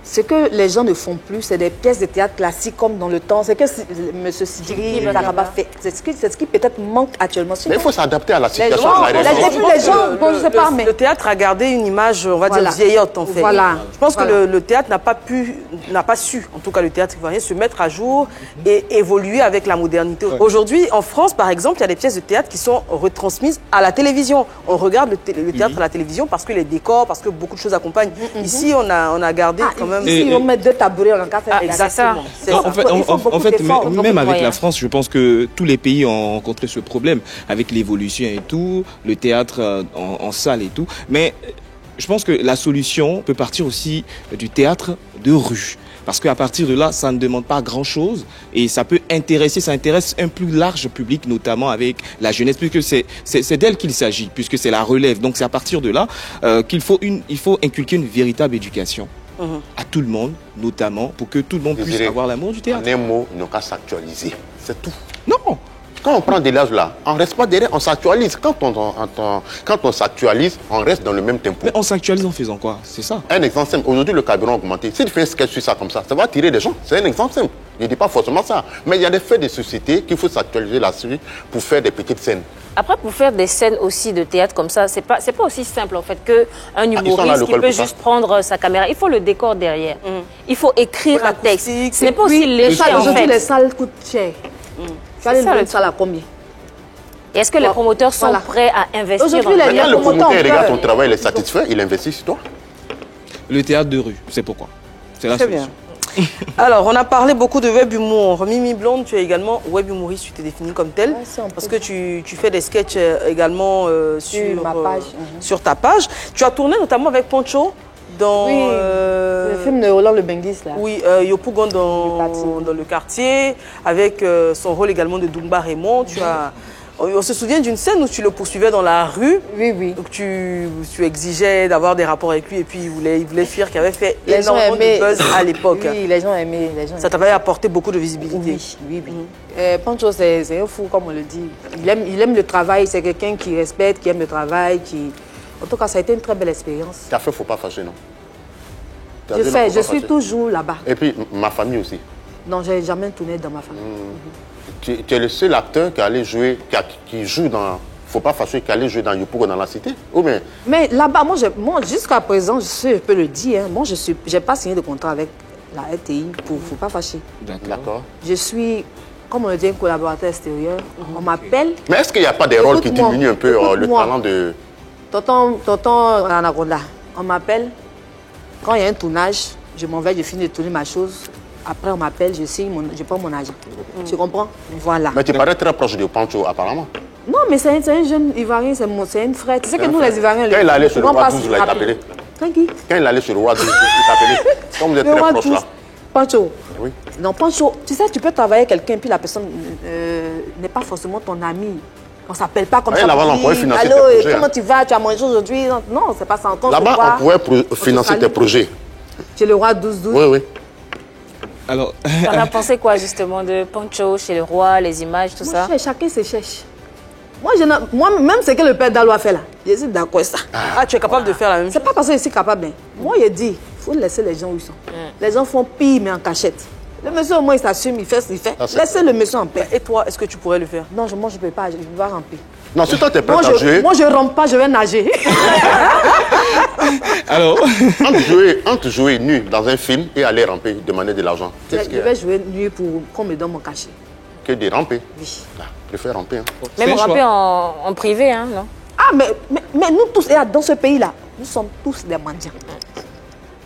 ce que les gens ne font plus, c'est des pièces de théâtre classiques comme dans le temps. C'est que M. Sidiri Taraba fait. C'est ce qui peut-être manque actuellement. Mais il faut s'adapter à la situation. Les gens, bon, je sais pas, mais... Le théâtre a gardé une image, on va dire, vieillotte en fait. Voilà. Je pense que le théâtre n'a pas su, en tout cas le théâtre ivoirien, se mettre à jour et évoluer avec la modernité. Aujourd'hui, en France, par exemple, il y a des pièces de théâtre qui sont retransmises à la télévision. On regarde le théâtre à la télévision parce que les décors, parce que beaucoup de choses accompagnent. Ici, on a gardé quand même... Si on met 2 tabourets, on a qu'à faire exactement. En fait, même avec la France, je pense que tous les pays ont rencontré ce problème avec l'évolution et tout, le théâtre en salle et tout. Mais je pense que la solution peut partir aussi du théâtre de rue. Parce qu'à partir de là, ça ne demande pas grand-chose et ça peut intéresser, ça intéresse un plus large public, notamment avec la jeunesse, puisque c'est d'elle qu'il s'agit, puisque c'est la relève. Donc c'est à partir de là qu'il faut inculquer une véritable éducation. À tout le monde, notamment pour que tout le monde puisse avoir l'amour du théâtre. En un mot, ils n'ont qu'à s'actualiser. C'est tout. Non. Quand on prend des l'âge là, on ne reste pas derrière, on s'actualise. Quand on s'actualise, on reste dans le même tempo. Mais on s'actualise en faisant quoi? C'est ça. Un exemple simple, aujourd'hui le carburant a augmenté. Si tu fais un sketch sur ça comme ça va attirer des gens. C'est un exemple simple. Je ne dis pas forcément ça. Mais il y a des faits de société qu'il faut s'actualiser là-dessus pour faire des petites scènes. Après, pour faire des scènes aussi de théâtre comme ça, c'est pas aussi simple en fait qu'un humoriste qui peut juste prendre sa caméra. Il faut le décor derrière. Il faut écrire un texte. Ce n'est pas aussi léger en fait. Aujourd'hui, les salles coûtent cher. Ça, une salle à combien? Et est-ce que les promoteurs sont prêts à investir? Aujourd'hui, quand le promoteur regarde ton travail, il est satisfait, il investit sur toi. Le théâtre de rue, c'est pourquoi. C'est la solution. Alors, on a parlé beaucoup de web humour. Mimi Blonde, tu es également web humoriste, tu t'es définie comme tel. Parce que tu fais des sketchs également sur ta page. Tu as tourné notamment avec Poncho dans le film de Roland Le Benguis là. Oui, Yopougon dans le quartier, avec son rôle également de Dumba Raymond. On se souvient d'une scène où tu le poursuivais dans la rue. Oui. Donc tu exigeais d'avoir des rapports avec lui et puis il voulait fuir, qui avait fait énormément de buzz à l'époque. Oui, les gens aimaient. Ça t'avait apporté beaucoup de visibilité. Oui. Pancho, c'est un fou, comme on le dit. Il aime le travail, c'est quelqu'un qui respecte, qui aime le travail. En tout cas, ça a été une très belle expérience. Tu as fait Faut pas fâcher, non? Je suis toujours là-bas. Et puis, ma famille aussi. Non, je n'ai jamais tourné dans ma famille. Tu es le seul acteur qui joue dans Faut pas fâcher, qui allait jouer dans Yopougon dans la cité? Ou bien... Mais là-bas, moi jusqu'à présent, je peux le dire, moi, je n'ai pas signé de contrat avec la RTI pour Faut pas fâcher. D'accord. Je suis comme on le dit, un collaborateur extérieur, on m'appelle. Mais est-ce qu'il n'y a pas des rôles qui diminuent un peu le talent de... Tonton Anaconda, on m'appelle. Quand il y a un tournage, je m'en vais, je finis de tourner ma chose. Après, on m'appelle, je signe, je prends mon agent. Tu comprends? Voilà. Mais tu parais très proche de Pancho, apparemment. Non, mais c'est un jeune Ivoirien, c'est un frère. Tu sais que nous, les Ivoiriens... Quand il allait sur le Roi 12, il t'appelé. Tranquille. Quand il allait sur le Roi 12, il t'appelait. Comme vous êtes très proche là. Pancho. Oui. Non, Pancho, tu sais, tu peux travailler avec quelqu'un, puis la personne n'est pas forcément ton ami. On ne s'appelle pas comme ça. Là-bas, on pourrait financer allô, tes projets. Comment tu vas? Tu as mangé aujourd'hui? Non, c'est pas ça encore. Là-bas, on pourrait financer tes projets. Chez le Roi 12-12. Oui, oui. Alors, on a pensé quoi justement de Pancho chez le roi, les images, tout ça? Chacun se cherche. Moi, même ce que le père Dalo a fait là, je suis d'accord avec ça. Ah, tu es capable de faire la même chose? C'est pas parce que je suis capable. Hein. Moi, je dis, il faut laisser les gens où ils sont. Les gens font pire, mais en cachette. Le monsieur, au moins, il s'assume, il fait ce qu'il fait. Laissez le monsieur en paix. Et toi, est-ce que tu pourrais le faire? Non, moi, je ne peux pas, je dois ramper. Non, si toi, tu es prêt à jouer... Moi, je ne rampe pas, je vais nager. alors, entre jouer nu dans un film et aller ramper, demander de l'argent, je vais jouer nu pour qu'on me donne mon cachet. Que de ramper? Oui. Ah, je préfère ramper. Hein. Même ramper en privé, hein, non? Ah, mais nous tous, dans ce pays-là, nous sommes tous des mendiants.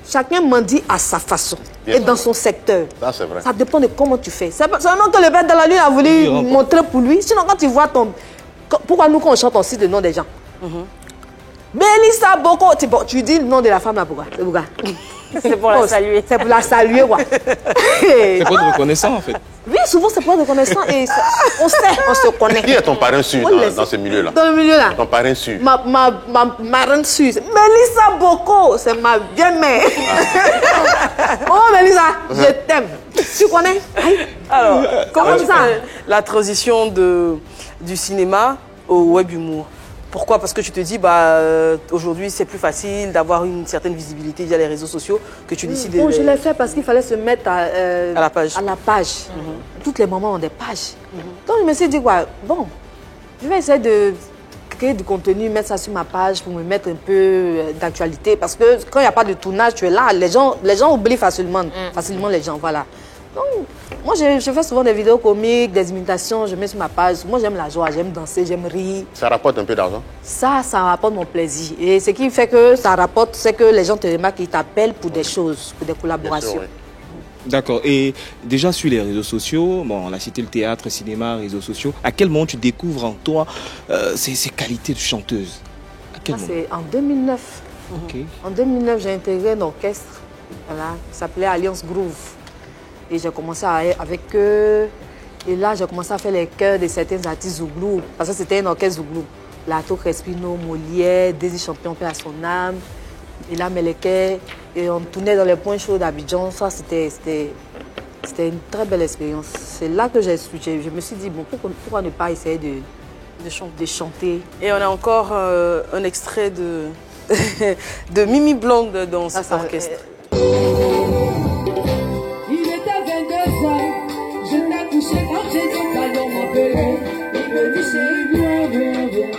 Chacun mendie à sa façon et dans son secteur. Ça, c'est vrai. Ça dépend de comment tu fais. C'est seulement que le père de la lune a voulu montrer pour lui. Sinon, quand tu vois ton... Pourquoi nous, quand on chante, on cite le nom des gens? Mélissa Boko. Tu dis le nom de la femme là, pourquoi? C'est pour la saluer. C'est pour la saluer, quoi. c'est pas de reconnaissant, en fait. Oui, souvent, c'est pour de reconnaissance et on sait, on se connaît. Qui est ton parrain sûr dans ce milieu-là? Dans le milieu-là? Ton parrain sûr. Ma reine sûr. Mélissa Boko, c'est ma bien-mère. Oh, Mélissa, je t'aime. Tu connais? Alors, comment tu fais la transition du cinéma au web humour? Pourquoi? Parce que tu te dis, aujourd'hui, c'est plus facile d'avoir une certaine visibilité via les réseaux sociaux que tu décides de... Je l'ai fait parce qu'il fallait se mettre à la page. Toutes les mamans ont des pages. Donc, je me suis dit, bon, je vais essayer de créer du contenu, mettre ça sur ma page pour me mettre un peu d'actualité. Parce que quand il n'y a pas de tournage, tu es là. Les gens oublient facilement les gens, voilà. Donc, moi, je fais souvent des vidéos comiques, des imitations, je mets sur ma page. Moi, j'aime la joie, j'aime danser, j'aime rire. Ça rapporte un peu d'argent? Ça rapporte mon plaisir. Et ce qui fait que ça rapporte, c'est que les gens te remarquent, ils t'appellent pour des choses, pour des collaborations. Bien sûr, oui. D'accord. Et déjà sur les réseaux sociaux, bon, on a cité le théâtre, cinéma, réseaux sociaux. À quel moment tu découvres en toi ces qualités de chanteuse? À quel moment? C'est en 2009. Okay. En 2009, j'ai intégré un orchestre qui s'appelait Alliance Groove. Et j'ai commencé avec eux. Et là, j'ai commencé à faire les chœurs de certains artistes zouglou. Parce que c'était un orchestre zouglou. Lato Crespino, Molière, Désir Champion, paix à son âme. Et là, Meleke. Et on tournait dans les points chauds d'Abidjan. Ça, c'était une très belle expérience. C'est là que je me suis dit, bon, pourquoi ne pas essayer de chanter. Et on a encore un extrait de Mimi Blonde dans cet orchestre. Je t'ai touché quand j'ai dit pardon m'appeler. Il me dit chérie, viens, viens, viens.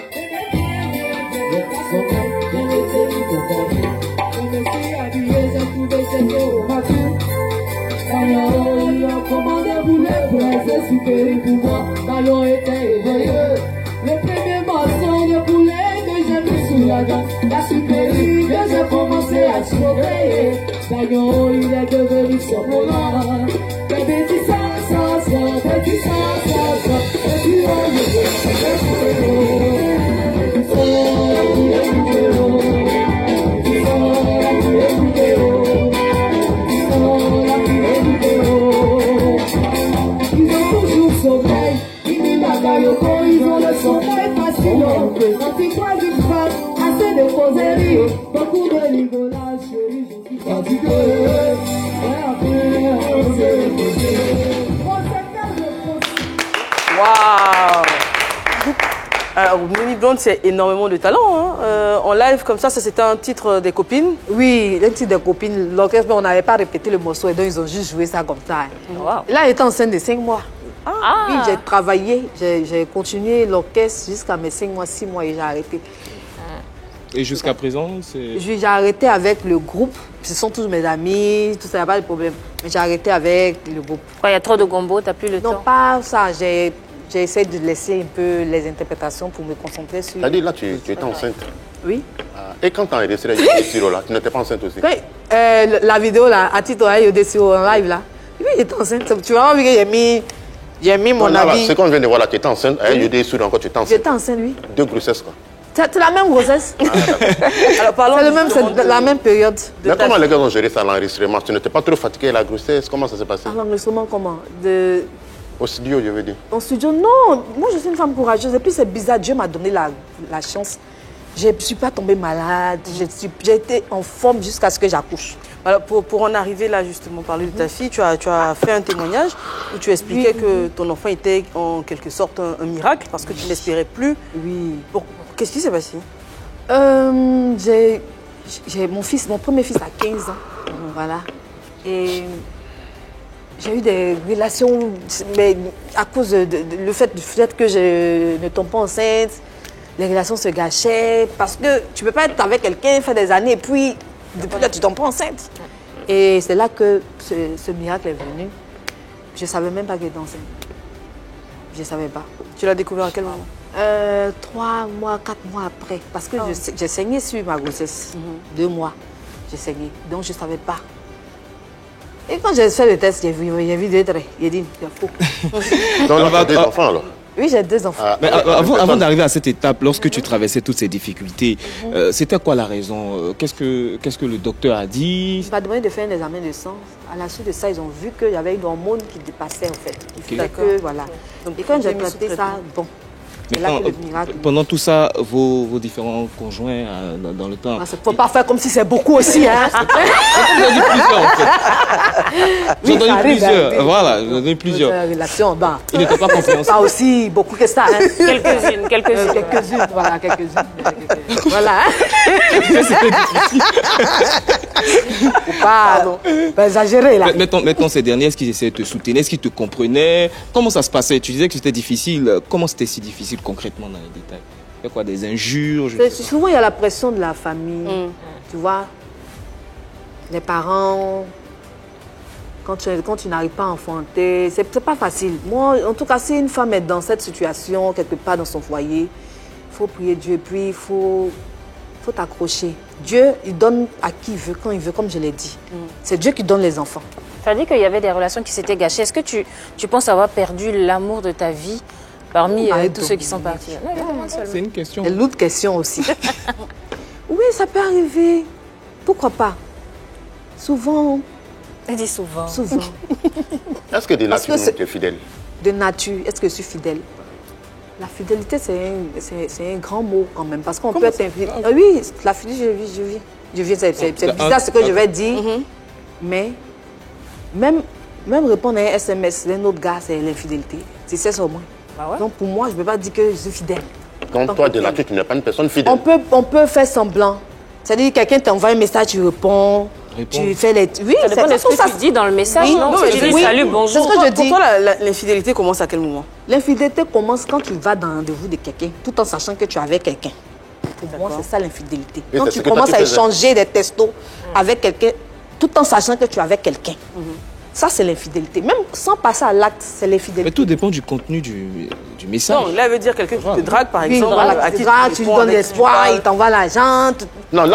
Le garçon, il était dit pour famille. Je me suis habillé, j'ai trouvé cette aromatique. Alors, il a commandé pour les braises, super pour moi. Ballon était éveillé. Le premier morceau de poulet que j'ai mis sous la dent. La supérieure, j'ai commencé à surveiller. Ballon, il est devenu surprenant. Bébé, dis ça. Ils ont le sommeil facile. Quand ils croient qu'ils frappent, assez de causeries, beaucoup de rigolage, chérie, je suis fatigué. Waouh! Alors, Mimi Blonde, c'est énormément de talent. Hein. En live, comme ça c'était un titre des copines? Oui, un titre des copines. L'orchestre, on n'avait pas répété le morceau et donc ils ont juste joué ça comme ça. Wow. Là, il était enceinte de 5 mois. Oui, j'ai travaillé, j'ai continué l'orchestre jusqu'à mes 5 mois, 6 mois et j'ai arrêté. Et jusqu'à présent, c'est... J'ai arrêté avec le groupe. Ce sont tous mes amis, tout ça, il n'y a pas de problème. Mais j'ai arrêté avec le groupe. Quand il y a trop de gombo, tu n'as plus le temps? Non, pas ça. J'ai essayé de laisser un peu les interprétations pour me concentrer sur... C'est-à-dire là, tu étais enceinte. Oui. Et quand tu as enregistré Yodesiro là, tu n'étais pas enceinte aussi? La vidéo là, à titre Yodesiro en live là, oui, j'étais enceinte. Tu vas voir que j'ai mis mon habit. C'est qu'on vient de voir là, tu étais enceinte. Yodesiro encore, tu étais enceinte. J'étais enceinte, oui. 2 grossesses quoi. C'est la même grossesse. Alors, c'est la même période. Mais comment les gars ont géré ça, l'enregistrement? Tu n'étais pas trop fatigué la grossesse? Comment ça s'est passé? L'enregistrement comment? Au studio, je veux dire. Au studio, non. Moi, je suis une femme courageuse. Et puis, c'est bizarre. Dieu m'a donné la chance. Je ne suis pas tombée malade. J'ai été en forme jusqu'à ce que j'accouche. Alors, pour en arriver là, justement, parler de ta fille, tu as fait un témoignage où tu expliquais que ton enfant était en quelque sorte un miracle parce que tu n'espérais plus. Oui. Qu'est-ce qui s'est passé? J'ai mon premier fils à 15 ans. Voilà. Et j'ai eu des relations, mais à cause du fait que je ne tombe pas enceinte, les relations se gâchaient parce que tu ne peux pas être avec quelqu'un, faire des années et puis depuis là tu ne tombes pas enceinte. Et c'est là que ce miracle est venu. Je ne savais même pas qu'elle était enceinte. Je ne savais pas. Tu l'as découvert à quel moment? 3 mois, 4 mois après. Parce que j'ai saigné sur ma grossesse. 2 mois, j'ai saigné. Donc, je ne savais pas. Et quand j'ai fait le test, j'ai vu des traits. J'ai dit, il faut. Donc, tu as 2 enfants alors? Oui, j'ai 2 enfants. Mais avant d'arriver à cette étape, lorsque tu traversais toutes ces difficultés, c'était quoi la raison? Qu'est-ce que le docteur a dit? Il m'a demandé de faire un examen de sang. À la suite de ça, ils ont vu qu'il y avait une hormone qui dépassait en fait. Voilà. Et quand j'ai traité ça, bon. Mais pendant tout ça, vos différents conjoints dans le temps... Il ne faut pas faire comme si c'est beaucoup aussi. Hein. J'en ai dit plusieurs en fait. J'en ai dit plusieurs. Voilà, j'en ai plusieurs. Relations, il n'était pas compréhensible. Pas aussi beaucoup que ça. Hein. Quelques-unes. Voilà, quelques-unes. Voilà. C'était difficile. Faut pas exagérer là. Maintenant, ces derniers, est-ce qu'ils essaient de te soutenir? Est-ce qu'ils te comprenaient? Comment ça se passait? Tu disais que c'était difficile. Comment c'était si difficile concrètement dans les détails? Il y a quoi, des injures? Souvent, il y a la pression de la famille. Tu vois, les parents, quand tu n'arrives pas à enfanter, c'est pas facile. Moi, en tout cas, si une femme est dans cette situation, quelque part dans son foyer, il faut prier Dieu, puis il faut t'accrocher. Dieu, il donne à qui il veut, quand il veut, comme je l'ai dit. C'est Dieu qui donne les enfants. Tu as dit qu'il y avait des relations qui s'étaient gâchées. Est-ce que tu penses avoir perdu l'amour de ta vie parmi tous ceux qui sont partis? C'est une question. Et l'autre question aussi. Oui, ça peut arriver. Pourquoi pas? Souvent. Elle dit souvent. Souvent. Est-ce que de nature, tu es fidèle? De nature, est-ce que je suis fidèle? La fidélité, c'est un grand mot quand même. Parce qu'on peut être infidèle. Oui, la fidélité, je vis. C'est bizarre ce que je vais dire. Mais même répondre à un SMS d'un autre gars, c'est l'infidélité. C'est ça au moins. Donc pour moi, je ne peux pas dire que je suis fidèle. Donc toi, de nature, tu n'es pas une personne fidèle? On peut faire semblant. C'est-à-dire que quelqu'un t'envoie un message, tu réponds. Tu fais les... Oui, ça dépend de ce que tu dis dans le message, non? Tu dis salut, bonjour. C'est ce que je dis. Pour toi, l'infidélité commence à quel moment? L'infidélité commence quand tu vas dans un rendez-vous de quelqu'un, tout en sachant que tu es avec quelqu'un. Pour moi, c'est ça l'infidélité. Quand tu commences à échanger des textos avec quelqu'un, tout en sachant que tu es avec quelqu'un. Ça, c'est l'infidélité. Même sans passer à l'acte, c'est l'infidélité. Mais tout dépend du contenu du message. Non, là, veut dire quelqu'un qui te drague, par exemple. Voilà, tu dragues, tu lui donnes l'espoir, il t'envoie l'argent. Non,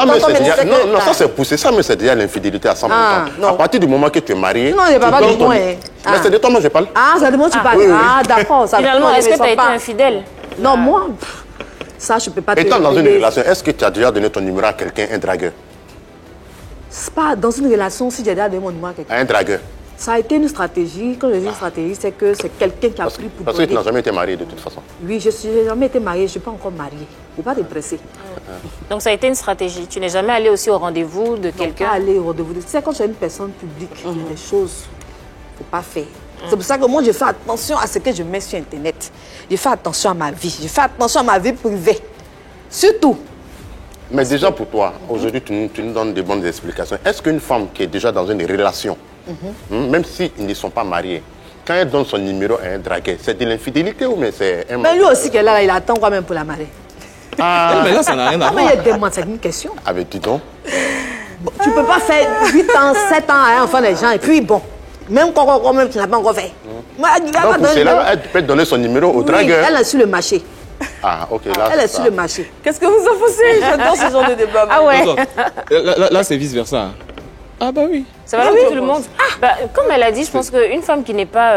ça c'est poussé. Ça, mais c'est déjà l'infidélité à 100%. À partir du moment que tu es marié... Non, il n'y a pas de moi. Mais c'est de toi, moi, je parle. Ah, c'est de moi, tu parles. Ah, d'accord. Finalement, est-ce que tu as été infidèle? Non, moi, ça, je ne peux pas te dire. Étant dans une relation, est-ce que tu as déjà donné ton numéro à quelqu'un, un dragueur? C'est pas dans une relation si j'ai déjà donné mon numéro à quelqu'un. Un dragueur? Ça a été une stratégie. Quand je dis une stratégie, c'est que c'est quelqu'un qui a pris pour... Parce que tu n'as jamais été mariée de toute façon. Oui, je n'ai jamais été mariée, je ne suis pas encore mariée. Il ne faut pas te presser. Donc ça a été une stratégie. Tu n'es jamais allée aussi au rendez-vous de quelqu'un? Pas aller au rendez-vous. Tu sais, quand tu es une personne publique, il y a des choses qu'il ne faut pas faire. C'est pour ça que moi, je fais attention à ce que je mets sur Internet. Je fais attention à ma vie. Je fais attention à ma vie privée. Surtout. Mais déjà pour toi, aujourd'hui, tu nous donnes des bonnes explications. Est-ce qu'une femme qui est déjà dans une relation, même s'ils ne sont pas mariés, quand elle donne son numéro à un dragueur, c'est de l'infidélité ou mais c'est un... Mais lui aussi, qu'il est là, il attend quoi même pour la marier. Mais là, ça n'a rien à Ah, mais voir. il y a des mois, c'est une question. Avec Titon. Bon, tu peux pas faire 8 ans, 7 ans à un enfant des gens et puis bon, même quand même tu n'as pas encore fait. Moi, elle va Donc, pas pour donner cela, le- elle peut donner son numéro au Oui, dragueur. elle est sur le marché. Ah, ok, là. Elle est c'est sur ça. le marché. Qu'est-ce que vous en pensez? J'adore ce genre de débat. Ah ouais. Attends, là, c'est vice-versa. Ah bah oui. Ça va pour tout le monde. Bah, comme elle a dit, je pense qu'une femme qui n'est pas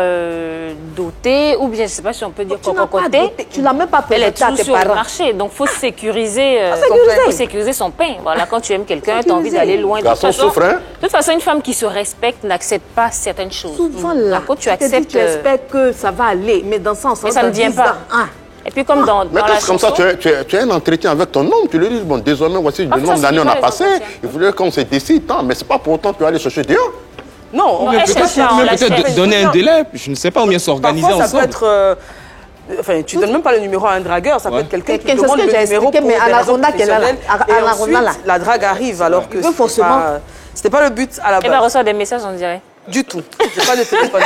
dotée, ou bien je ne sais pas si on peut dire Tu n'as pas cocotée, doté, tu l'as même pas elle est présenté à toujours tes sur le parents. marché. Donc il faut sécuriser, sécuriser. faut sécuriser son pain. Voilà, quand tu aimes quelqu'un, tu as envie Sécuriser. d'aller loin. Garçon souffre, hein? De toute façon, une femme qui se respecte n'accepte pas certaines choses. Souvent là, Quand tu te dis, acceptes. tu espères que ça va aller, mais dans ce sens, Mais ça ne dans vient 10 pas. ans, ah, Et puis comme dans Mais la quand c'est comme ça, chanson, tu as un entretien avec ton homme, tu lui dis, bon, désormais, voici le Pas nombre ça, d'années c'est on a pas les passé, entretiens. il faudrait qu'on se décide, hein, mais c'est pas pour autant que tu vas aller chercher dehors. Non, elle cherche pas, on Mais la peut-être cherche. donner un délai, je ne sais pas, ou bien s'organiser parfois, ça peut ensemble. être... enfin, tu donnes même pas le numéro à un dragueur, ça peut Ouais. être quelqu'un qui C'est ce demande que le j'ai numéro expliqué, pour mais des à la raisons Ronda qu'elle a là, professionnelles. à la Et Ronda là. ensuite, la drague arrive, alors que Il veut forcément- c'était pas le but à la elle va base. recevoir des messages, on dirait. Du tout. J'ai pas de téléphone.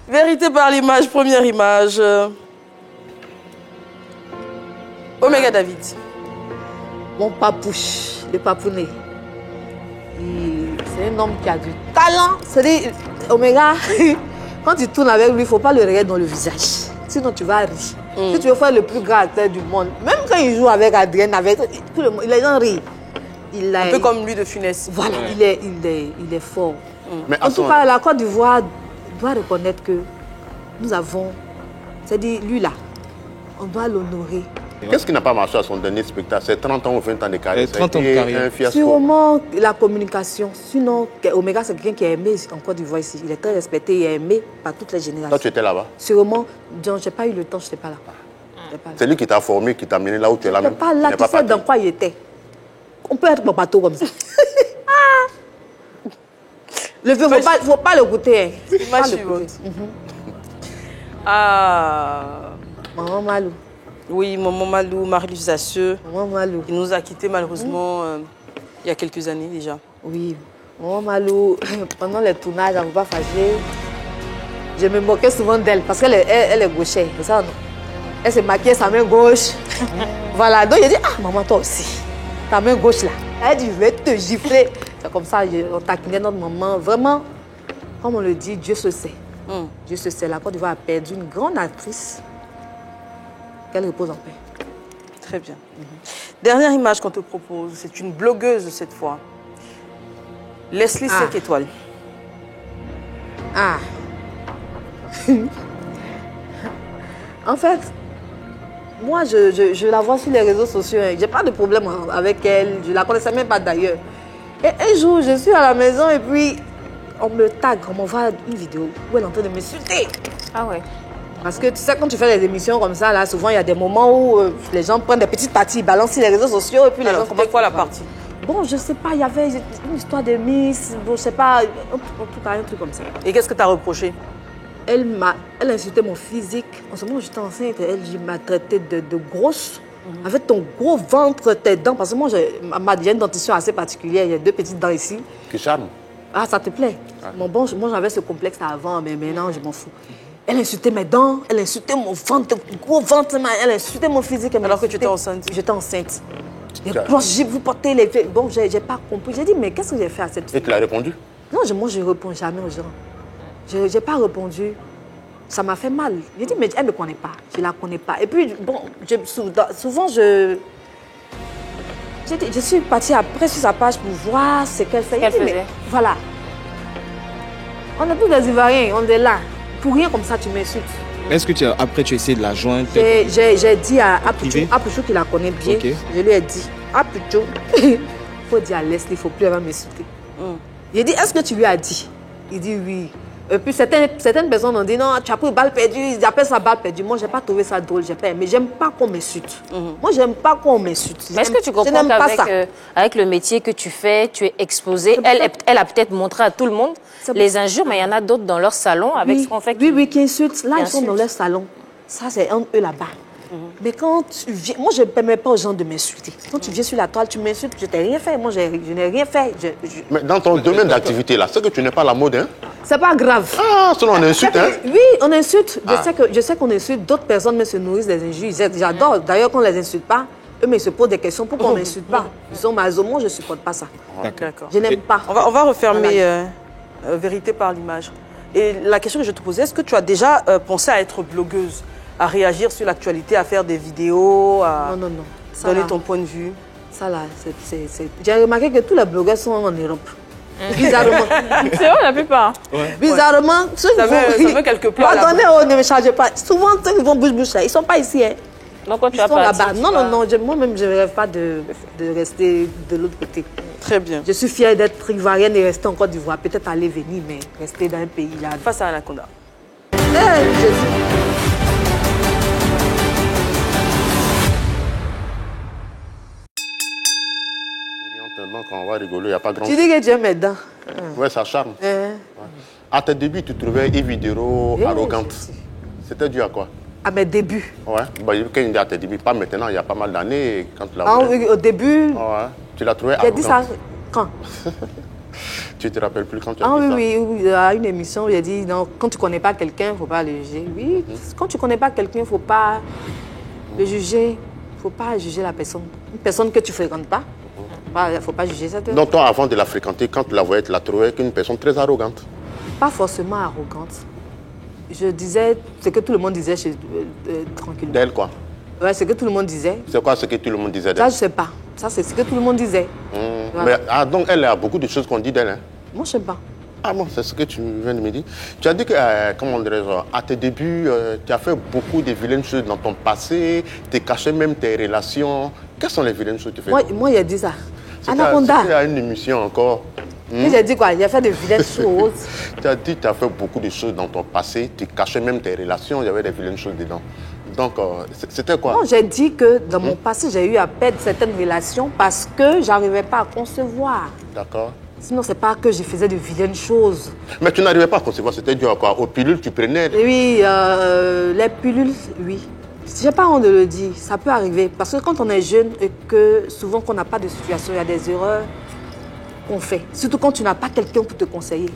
Vérité par l'image, première image. Omega David. mon papouche, le papounet. C'est un homme qui a du talent. C'est-à-dire, Omega, quand tu tournes avec lui, il ne faut pas le regarder dans le visage. Sinon, tu vas rire. Si tu veux faire le plus grand acteur du monde, même quand il joue avec Adrien, avec tout le monde, il est en rire. Un peu comme lui de Funès. Voilà, il est fort. Mais En tout attends, cas, la Côte d'Ivoire doit reconnaître que nous avons, c'est-à-dire lui là, on doit l'honorer. qu'est-ce qui n'a pas marché à son dernier spectacle? C'est 30 ans ou 20 ans de carrière. 30 ans de Ça a été carrière. un fiasco. Sûrement la communication. Sinon, Omega, c'est quelqu'un qui est aimé en Côte d'Ivoire ici. Il est très respecté et aimé par toutes les générations. Toi, tu étais là-bas. Sûrement, donc j'ai pas eu le temps, je n'étais pas là. J'étais pas là. C'est lui qui t'a formé, qui t'a mené là où tu es là Je même. n'étais pas là, Tu n'es tu sais parti. dans quoi il était. On peut être mon bateau comme ça. Le vieux, il ne faut pas le goûter. Hein. Faut pas Image le suivante. goûter. Ah. Maman Malou. Oui, Maman Malou, Marie-Lise Zasseux, Maman Malou. qui nous a quittés malheureusement il y a quelques années déjà. Oui, Maman Malou, pendant les tournages, on ne va pas fâcher. Je me moquais souvent d'elle parce qu'elle est gauchère. C'est ça, non? Elle se maquillait sa main gauche. Voilà, donc j'ai dit, ah maman, toi aussi, ta main gauche là. Elle dit, je vais te gifler. C'est comme ça, on taquinait notre maman. Vraiment, comme on le dit, Dieu se sait. Dieu se sait. La Côte d'Ivoire a perdu une grande actrice. Qu'elle repose en paix. Très bien. Dernière image qu'on te propose, c'est une blogueuse cette fois. Leslie 5 étoiles. Ah. En fait, moi, je la vois sur les réseaux sociaux. Hein. J'ai pas de problème avec elle. Je la connaissais même pas d'ailleurs. Et un jour, je suis à la maison et puis on me tag, on m'envoie une vidéo où elle est en train de m'insulter. Ah ouais. Parce que tu sais, quand tu fais des émissions comme ça, là, souvent il y a des moments où les gens prennent des petites parties, ils balancent sur les réseaux sociaux et puis les gens C'était quoi la partie? Bon, je sais pas, il y avait une histoire de Miss, bon, je sais pas, en tout cas, un truc comme ça. Et qu'est-ce que tu as reproché? Elle a insulté mon physique. En ce moment, j'étais enceinte. Elle m'a traité de grosse. Avec ton gros ventre, tes dents. Parce que moi, j'ai une dentition assez particulière. Il y a 2 petites dents ici. Qui charme. Ah, ça te plaît? Bon, moi, j'avais ce complexe avant, mais maintenant, je m'en fous. Elle insultait mes dents. Elle insultait mon ventre, gros ventre. Elle insultait mon physique. Alors que tu étais enceinte? J'étais enceinte. Les grosses jupes, vous portez les... Bon, j'ai pas compris. J'ai dit, mais qu'est-ce que j'ai fait à cette fille? Et tu l'as répondu? Non, moi, je ne réponds jamais aux gens. Je n'ai pas répondu. Ça m'a fait mal. J'ai dit, mais elle ne me connaît pas. Je ne la connais pas. Et puis, bon, souvent, je suis partie après sur sa page pour voir ce qu'elle fait. Qu'elle J'ai dit, faisait. mais voilà. On est tous des Ivoiriens, on est là. Pour rien comme ça, tu m'insultes. Est-ce que après tu as essayé de la joindre? J'ai dit à Privé? Apuchou qui la connaît bien, Ok. je lui ai dit, Apuchou, il faut dire à Leslie, il ne faut plus avoir m'insulter. J'ai dit, est-ce que tu lui as dit? Il dit oui. Et puis certaines personnes ont dit, non, tu as pris balle perdue, ils appellent ça balle perdue. Moi, je n'ai pas trouvé ça drôle, j'ai pas aimé. Mais j'aime pas qu'on m'insulte. Moi, j'aime pas qu'on m'insulte. Mais est-ce que tu comprends qu'avec avec le métier que tu fais, tu es exposée? Elle a peut-être montré à tout le monde les injures, mais il y en a d'autres dans leur salon avec ce qu'on fait. Oui, qui insultent. Là, Qui ils sont dans insultent. leur salon. Ça, c'est entre eux là-bas. Mais quand tu viens... Moi, je ne permets pas aux gens de m'insulter. Quand tu viens sur la toile, tu m'insultes. Je t'ai rien fait. Moi, je n'ai rien fait. Mais dans ton domaine d'activité, là, c'est que tu n'es pas la mode, hein? C'est pas grave. Ah, selon on insulte, hein? Oui, on insulte. Ah. Je sais qu'on insulte d'autres personnes, mais se nourrissent des injures. J'adore. D'ailleurs, qu'on ne les insulte pas, eux, mais ils se posent des questions. Pourquoi on n'insulte pas? Ils sont mazomos, je ne supporte pas ça. D'accord. Je n'aime pas. On va refermer vérité par l'image. Et la question que je te posais, est-ce que tu as déjà pensé à être blogueuse, à réagir sur l'actualité, à faire des vidéos, à Non. Ça, donner là, ton point de vue? Ça là, c'est... J'ai remarqué que tous les blogueurs sont en Europe. Bizarrement. C'est vrai, la plupart. Ouais. Bizarrement, ceux qui Ça vont... veut quelques plats. Attendez, ne me chargez pas. Souvent, ceux qui vont bouche-bouche, ils ne sont pas ici. Hein. Donc, quand Ils tu as sont pas là-bas. Non, moi-même, je ne rêve pas de rester de l'autre côté. Très bien. Je suis fière d'être ivoirienne et rester en Côte d'Ivoire. Peut-être aller venir, mais rester dans un pays là. Face à Anaconda. Donc on va rigoler, il n'y a pas grand Tu dis que tu aimes mes dents. Ouais, ça charme. Ouais. À tes débuts, tu trouvais Yves Dero arrogante. C'était dû à quoi? À mes débuts. Ouais, bah, quand il dit à tes débuts, pas maintenant, il y a pas mal d'années, quand tu l'as Ah oui, au début. Ouais, tu l'as trouvé J'ai arrogante. dit ça quand? Tu te rappelles plus quand tu as Ah dit ça? oui, à une émission, il a dit non, quand tu ne connais pas quelqu'un, il ne faut pas le juger. Oui, quand tu ne connais pas quelqu'un, il ne faut pas le juger. Il ne faut pas juger la personne. Une personne que tu ne fréquentes pas, il ne faut pas juger ça. Donc toi, avant de la fréquenter, quand tu la voyais, tu la trouvais qu'une personne très arrogante? Pas forcément arrogante. Je disais ce que tout le monde disait tranquillement. D'elle, quoi? Ouais, ce que tout le monde disait. C'est quoi ce que tout le monde disait d'elle? Ça, je ne sais pas. Ça, c'est ce que tout le monde disait. Mais, Voilà. donc, elle a beaucoup de choses qu'on dit d'elle, hein? Moi, je ne sais pas. Ah bon, c'est ce que tu viens de me dire. Tu as dit que, comment dirais-je, à tes débuts, tu as fait beaucoup de vilaines choses dans ton passé, tu cachais même tes relations. Quelles sont les vilaines choses que tu fais? Moi, il a dit ça. Anaconda. C'était à une émission encore. J'ai dit quoi? Il a fait de vilaines choses. Tu as dit que tu as fait beaucoup de choses dans ton passé, tu cachais même tes relations, il y avait des vilaines choses dedans. Donc, c'était quoi? Non, j'ai dit que dans mon passé, j'ai eu à perdre certaines relations parce que je n'arrivais pas à concevoir. D'accord. Sinon, ce n'est pas que je faisais de vilaines choses. Mais tu n'arrivais pas à concevoir, c'était dû à quoi? Aux pilules, tu prenais? Oui, les pilules, oui. Je n'ai pas honte de le dire, ça peut arriver. Parce que quand on est jeune et que souvent qu'on n'a pas de situation, il y a des erreurs qu'on fait. Surtout quand tu n'as pas quelqu'un pour te conseiller.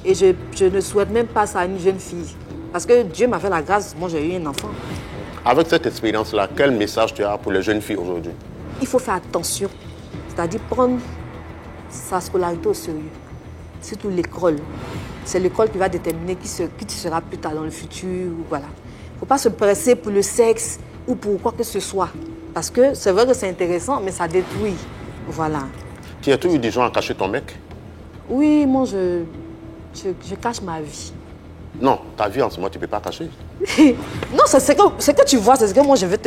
Et je ne souhaite même pas ça à une jeune fille. Parce que Dieu m'a fait la grâce, moi j'ai eu un enfant. Avec cette expérience-là, quel message tu as pour les jeunes filles aujourd'hui? Il faut faire attention. C'est-à-dire prendre sa scolarité au sérieux. Surtout l'école. C'est l'école qui va déterminer qui tu seras plus tard dans le futur. Voilà. Il ne faut pas se presser pour le sexe ou pour quoi que ce soit. Parce que c'est vrai que c'est intéressant, mais ça détruit. Voilà. Tu as-tu eu des gens à cacher ton mec? Oui, moi je cache ma vie. Non, ta vie en ce moment, tu ne peux pas cacher. Non, c'est ce que tu vois, c'est ce que moi je veux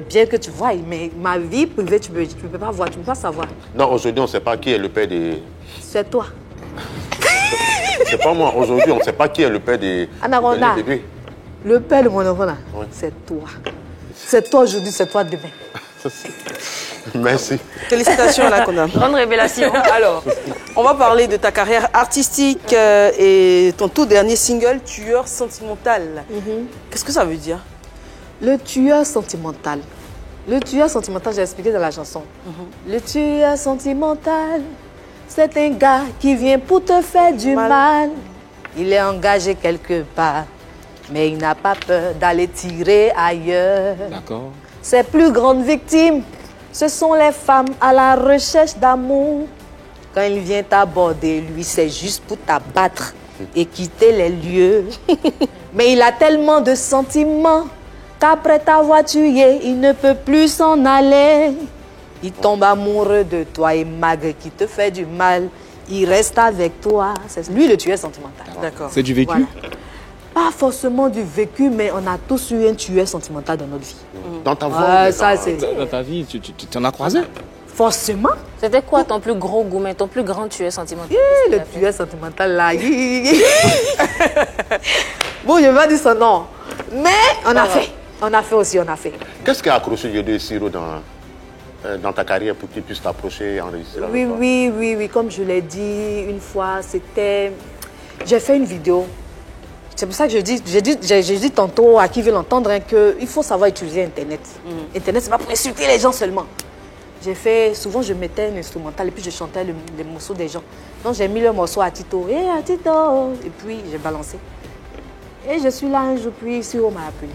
bien que tu vois. Mais ma vie privée, tu ne peux pas voir, tu ne peux pas savoir. Non, aujourd'hui, on ne sait pas qui est le père de... C'est toi. C'est pas moi. Aujourd'hui, on ne sait pas qui est le père de... Anaconda. Le père de mon enfant là, c'est toi. C'est toi aujourd'hui, c'est toi demain. Merci. Félicitations, Anaconda. Grande révélation. Alors, on va parler de ta carrière artistique et ton tout dernier single, Tueur sentimental. Qu'est-ce que ça veut dire? Le tueur sentimental. Le tueur sentimental, j'ai expliqué dans la chanson. Le tueur sentimental, c'est un gars qui vient pour te faire du mal. Il est engagé quelque part, mais il n'a pas peur d'aller tirer ailleurs. D'accord. Ses plus grandes victimes, ce sont les femmes à la recherche d'amour. Quand il vient t'aborder, lui, c'est juste pour t'abattre et quitter les lieux. Mais il a tellement de sentiments qu'après t'avoir tué, il ne peut plus s'en aller. Il tombe amoureux de toi et malgré qu'il te fait du mal, il reste avec toi. C'est lui le tueur sentimental. D'accord. C'est du vécu? Voilà. Pas forcément du vécu, mais on a tous eu un tueur sentimental dans notre vie. Dans ta voix, dans ta vie, tu en as croisé? Forcément. C'était quoi ton plus gros goût, ton plus grand tueur sentimental? Le tueur sentimental là. Bon, je vais pas dire son nom. Mais on a fait. On a fait aussi, on a fait. Qu'est-ce qui a accroché Yodo et Siro dans ta carrière pour que tu puisses t'approcher et enregistrer? Oui. Comme je l'ai dit une fois, c'était... J'ai fait une vidéo. C'est pour ça que j'ai dit tantôt à qui veut l'entendre qu'il faut savoir utiliser Internet. Internet, c'est pas pour insulter les gens seulement. souvent je mettais un instrumental et puis je chantais les morceaux des gens. Donc j'ai mis le morceau à Tito, à Tito, et puis j'ai balancé. Et je suis là un jour, puis on m'a appelé.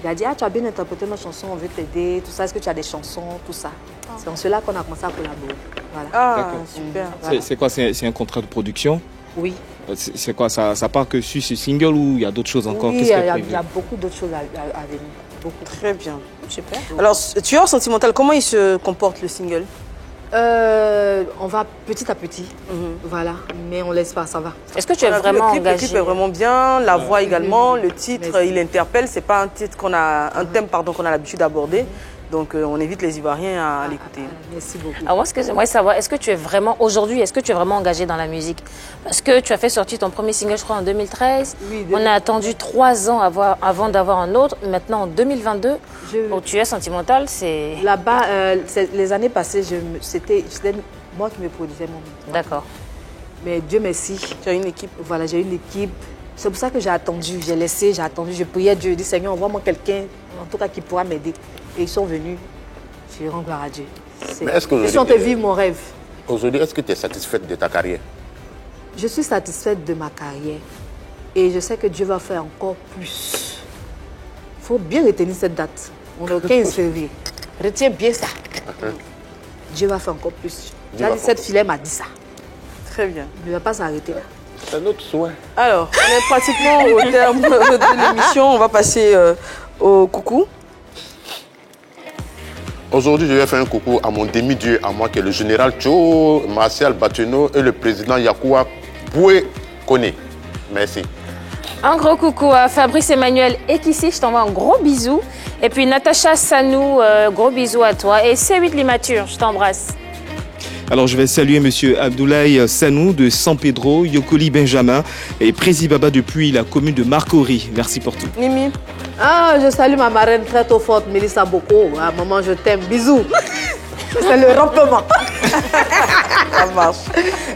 Il a dit, tu as bien interprété nos chansons, on veut t'aider, tout ça, est-ce que tu as des chansons, tout ça. C'est en cela qu'on a commencé à collaborer. Voilà. Ah, super. Voilà. C'est quoi, c'est un contrat de production? Oui. C'est quoi, ça part que sur ce single ou il y a d'autres choses encore? Oui, il y a beaucoup d'autres choses à venir. Beaucoup. Très bien. Super. Alors, Tueur sentimental, comment il se comporte le single? On va petit à petit, voilà, mais on laisse pas, ça va. Est-ce que tu es vraiment engagé? Le clip est vraiment bien, la voix également, le titre, il interpelle, c'est pas un titre un thème qu'on a l'habitude d'aborder. Donc on évite les Ivoiriens à l'écouter. Merci beaucoup. Alors moi, ce que j'aimerais savoir, est-ce que tu es vraiment, aujourd'hui, est-ce que tu es vraiment engagé dans la musique? Parce que tu as fait sortir ton premier single, je crois, en 2013. Oui, on a attendu 3 ans avant d'avoir un autre. Maintenant, en 2022, Tu es sentimental, c'est... Là-bas, les années passées, c'était moi qui me produisais mon... D'accord. Mais Dieu merci. Tu as une équipe. Voilà, j'ai une équipe. C'est pour ça que j'ai attendu, j'ai laissé, j'ai attendu. Je priais Dieu, je dis Seigneur, envoie-moi quelqu'un, en tout cas, qui pourra m'aider. Et ils sont venus. Je rends gloire à Dieu. Ils sont venus vivre mon rêve. Aujourd'hui, est-ce que tu es satisfaite de ta carrière? Je suis satisfaite de ma carrière. Et je sais que Dieu va faire encore plus. Il faut bien retenir cette date. On est au 15 février. Retiens bien ça. Dieu va faire encore plus. Cette fille m'a dit ça. Très bien. Il ne va pas s'arrêter là. C'est notre souhait. Alors, on est pratiquement au terme de l'émission. On va passer au coucou. Aujourd'hui, je vais faire un coucou à mon demi-dieu, à moi, qui est le général Cho Martial Batuno et le président Yakoua Boué Kone. Merci. Un gros coucou à Fabrice Emmanuel Ekissi, je t'envoie un gros bisou. Et puis Natacha Sanou, gros bisou à toi. Et C8 Limature, je t'embrasse. Alors je vais saluer monsieur Abdoulaye Sanou de San Pedro, Yokoli Benjamin et Prési Baba depuis la commune de Marcory. Merci pour tout. Mimi. Ah, je salue ma marraine très forte, Mélissa Boko. Ah, maman, je t'aime. Bisous. C'est le rampement. Ça marche.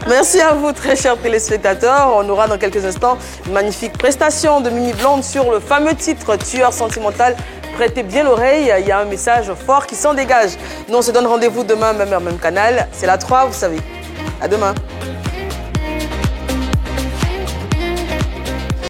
Merci à vous, très chers téléspectateurs. On aura dans quelques instants une magnifique prestation de Mimi Blonde sur le fameux titre Tueur sentimental. Prêtez bien l'oreille, il y a un message fort qui s'en dégage. Nous, on se donne rendez-vous demain, même heure, même canal. C'est la 3, vous savez. À demain.